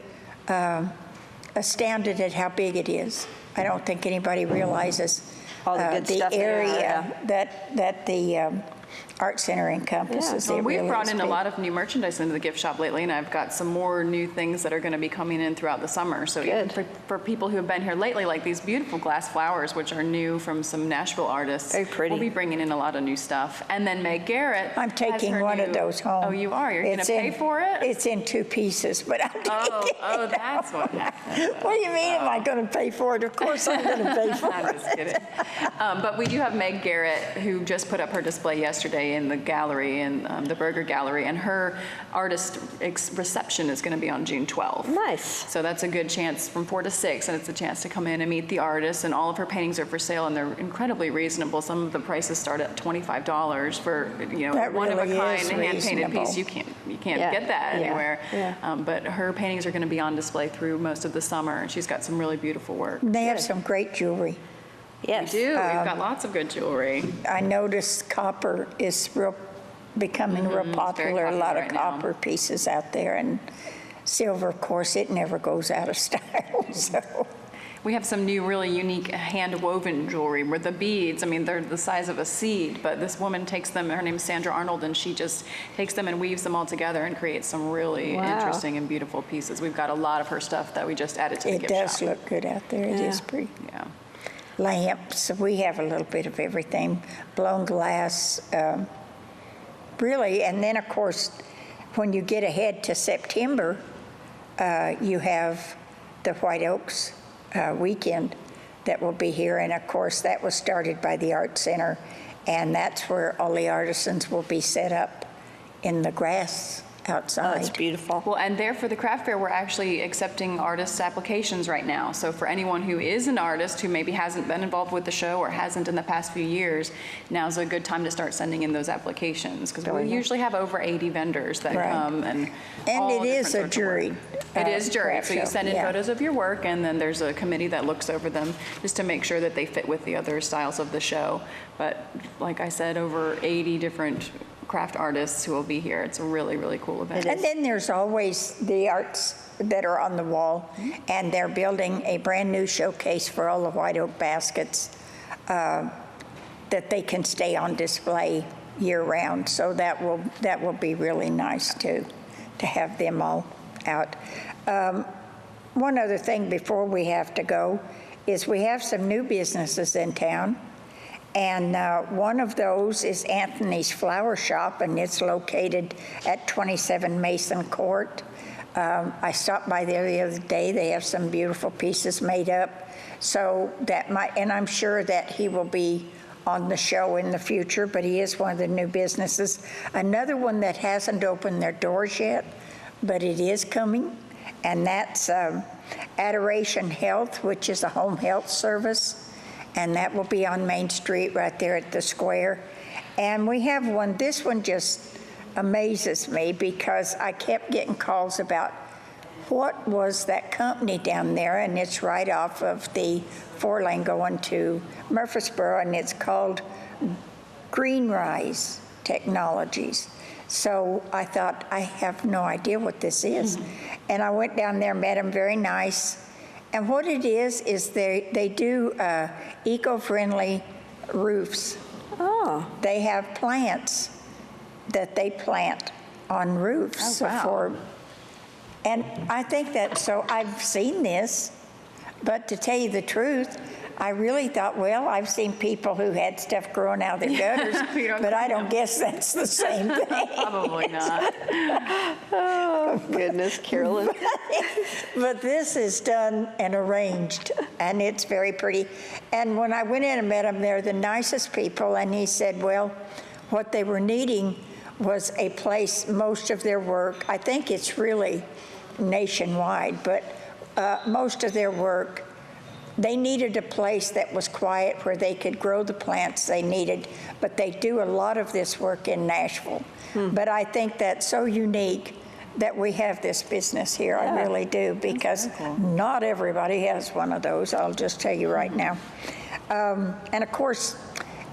[SPEAKER 1] astounded at how big it is. I don't think anybody realizes
[SPEAKER 2] All the good stuff
[SPEAKER 1] the
[SPEAKER 2] there,
[SPEAKER 1] area that the Art Center encompasses.
[SPEAKER 8] Well,
[SPEAKER 1] It
[SPEAKER 8] we've
[SPEAKER 1] really
[SPEAKER 8] brought
[SPEAKER 1] is
[SPEAKER 8] in a
[SPEAKER 1] big.
[SPEAKER 8] lot of new merchandise into the gift shop lately, and I've got some more new things that are going to be coming in throughout the summer. So even for people who have been here lately, like these beautiful glass flowers, which are new from some Nashville artists.
[SPEAKER 2] Very pretty.
[SPEAKER 8] We'll be bringing in a lot of new stuff. And then Meg Garrett
[SPEAKER 1] I'm
[SPEAKER 8] has
[SPEAKER 1] taking
[SPEAKER 8] her
[SPEAKER 1] one of
[SPEAKER 8] new-
[SPEAKER 1] those home.
[SPEAKER 8] Oh, you are? You're going to
[SPEAKER 1] It's
[SPEAKER 8] pay
[SPEAKER 1] in-
[SPEAKER 8] for it?
[SPEAKER 1] It's in 2 pieces, but I'm taking
[SPEAKER 8] Oh, that's what happened.
[SPEAKER 1] What do you mean, am I going to pay for it? Of course I'm going to pay for
[SPEAKER 8] I'm
[SPEAKER 1] it.
[SPEAKER 8] just kidding. But we do have Meg Garrett, who just put up her display yesterday in the gallery, in the Berger Gallery, and her artist reception is going to be on June 12th.
[SPEAKER 2] Nice.
[SPEAKER 8] So that's a good chance from 4 to 6, and it's a chance to come in and meet the artist, and all of her paintings are for sale, and they're incredibly reasonable. Some of the prices start at $25 for,
[SPEAKER 1] That
[SPEAKER 8] one of a
[SPEAKER 1] really
[SPEAKER 8] kind
[SPEAKER 1] is
[SPEAKER 8] hand-painted piece.
[SPEAKER 1] reasonable.
[SPEAKER 8] You can't
[SPEAKER 2] Yeah.
[SPEAKER 8] get that
[SPEAKER 2] Yeah.
[SPEAKER 8] anywhere.
[SPEAKER 2] Yeah.
[SPEAKER 8] But her paintings are going to be on display through most of the summer, and she's got some really beautiful work.
[SPEAKER 1] They have some great jewelry.
[SPEAKER 2] Yes.
[SPEAKER 8] We do. We've got lots of good jewelry.
[SPEAKER 1] I noticed copper is becoming real popular. A lot
[SPEAKER 8] popular
[SPEAKER 1] of
[SPEAKER 8] right now.
[SPEAKER 1] copper pieces out there, and silver, of course, it never goes out of style. So
[SPEAKER 8] We have some new, really unique hand-woven jewelry where the beads, I mean, they're the size of a seed, but this woman takes them, her name's Sandra Arnold, and she just takes them and weaves them all together and creates some really
[SPEAKER 2] Wow.
[SPEAKER 8] interesting and beautiful pieces. We've got a lot of her stuff that we just added to the
[SPEAKER 1] it
[SPEAKER 8] gift
[SPEAKER 1] does
[SPEAKER 8] shop.
[SPEAKER 1] look good out there. It is
[SPEAKER 2] Yeah.
[SPEAKER 1] pretty.
[SPEAKER 8] Yeah.
[SPEAKER 1] Lamps, we have a little bit of everything. Blown glass, really, and then, of course, when you get ahead to September, you have the White Oaks weekend that will be here, and of course, that was started by the Art Center, and that's where all the artisans will be set up in the grass
[SPEAKER 2] Oh,
[SPEAKER 1] outside.
[SPEAKER 2] it's beautiful.
[SPEAKER 8] Well, and there for the craft fair, we're actually accepting artists' applications right now. So for anyone who is an artist who maybe hasn't been involved with the show or hasn't in the past few years, now's a good time to start sending in those applications, because we usually have over 80 vendors that
[SPEAKER 1] Right.
[SPEAKER 8] come and
[SPEAKER 1] And
[SPEAKER 8] all
[SPEAKER 1] it is
[SPEAKER 8] different
[SPEAKER 1] a
[SPEAKER 8] sorts of work.
[SPEAKER 1] jury.
[SPEAKER 8] It is juried,
[SPEAKER 1] craft
[SPEAKER 8] so you
[SPEAKER 1] show,
[SPEAKER 8] send in
[SPEAKER 1] yeah.
[SPEAKER 8] photos of your work, and then there's a committee that looks over them just to make sure that they fit with the other styles of the show. But like I said, over 80 different craft artists who will be here. It's a really, really cool event.
[SPEAKER 1] And then there's always the arts that are on the wall, and they're building a brand-new showcase for all the White Oak baskets that they can stay on display year-round. So that will be really nice, too, to have them all out. One other thing before we have to go is we have some new businesses in town. And one of those is Anthony's Flower Shop, and it's located at 27 Mason Court. I stopped by there the other day. They have some beautiful pieces made up. So that might, and I'm sure that he will be on the show in the future, but he is one of the new businesses. Another one that hasn't opened their doors yet, but it is coming, and that's Adoration Health, which is a home health service. And that will be on Main Street right there at the square. And we have one, this one just amazes me because I kept getting calls about what was that company down there, and it's right off of the 4-lane going to Murfreesboro, and it's called Green Rise Technologies. So I thought, I have no idea what this is. And I went down there, met them, very nice. And what it is they do eco-friendly roofs.
[SPEAKER 2] Oh,
[SPEAKER 1] They have plants that they plant on roofs.
[SPEAKER 8] Oh, wow.
[SPEAKER 1] And I think that, so I've seen this, but to tell you the truth, I really thought, well, I've seen people who had stuff growing out of their gutters,
[SPEAKER 8] You don't
[SPEAKER 1] but I don't guess that's the same thing.
[SPEAKER 8] Probably not.
[SPEAKER 2] oh goodness, Carolyn.
[SPEAKER 1] But this is done and arranged, and it's very pretty. And when I went in and met them, they're the nicest people, and he said, well, what they were needing was a place, most of their work, I think it's really nationwide, but most of their work, they needed a place that was quiet where they could grow the plants they needed, but they do a lot of this work in Nashville. But I think that's so unique that we have this business here. I really do, because not everybody has one of those, I'll just tell you right now. And of course,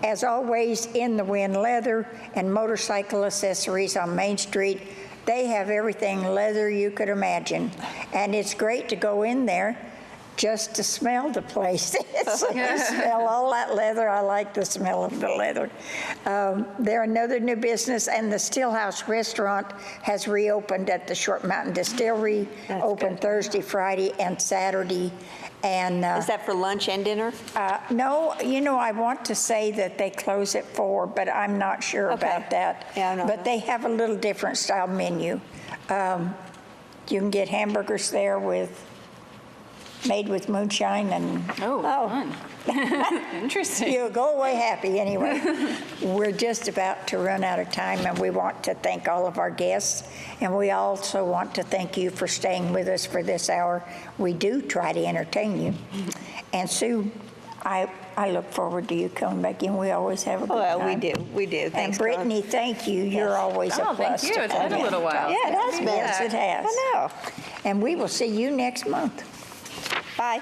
[SPEAKER 1] as always, In the Wind Leather and motorcycle accessories on Main Street, they have everything leather you could imagine. And it's great to go in there just to smell the place. So you smell all that leather. I like the smell of the leather. They're another new business, and the Stillhouse Restaurant has reopened at the Short Mountain Distillery, open Thursday, Friday, and Saturday. And
[SPEAKER 2] Is that for lunch and dinner?
[SPEAKER 1] no, I want to say that they close at 4, but I'm not sure about that.
[SPEAKER 2] Yeah, I don't
[SPEAKER 1] But
[SPEAKER 2] know.
[SPEAKER 1] they have a little different style menu. You can get hamburgers there made with moonshine, and
[SPEAKER 8] Oh, fun. Interesting.
[SPEAKER 1] you'll go away happy anyway. We're just about to run out of time, and we want to thank all of our guests, and we also want to thank you for staying with us for this hour. We do try to entertain you. And Sue, I look forward to you coming back in. We always have a good
[SPEAKER 2] Well,
[SPEAKER 1] time.
[SPEAKER 2] we do.
[SPEAKER 1] And
[SPEAKER 2] Thanks,
[SPEAKER 1] Brittany, thank you. You're always a
[SPEAKER 8] Oh, thank
[SPEAKER 1] plus
[SPEAKER 8] you.
[SPEAKER 1] to
[SPEAKER 8] It's
[SPEAKER 1] come
[SPEAKER 8] been a
[SPEAKER 1] in
[SPEAKER 8] little
[SPEAKER 1] and
[SPEAKER 8] while.
[SPEAKER 1] talk.
[SPEAKER 2] Yeah, it has been.
[SPEAKER 1] Yes, it has.
[SPEAKER 2] I know.
[SPEAKER 1] And we will see you next month.
[SPEAKER 2] Bye.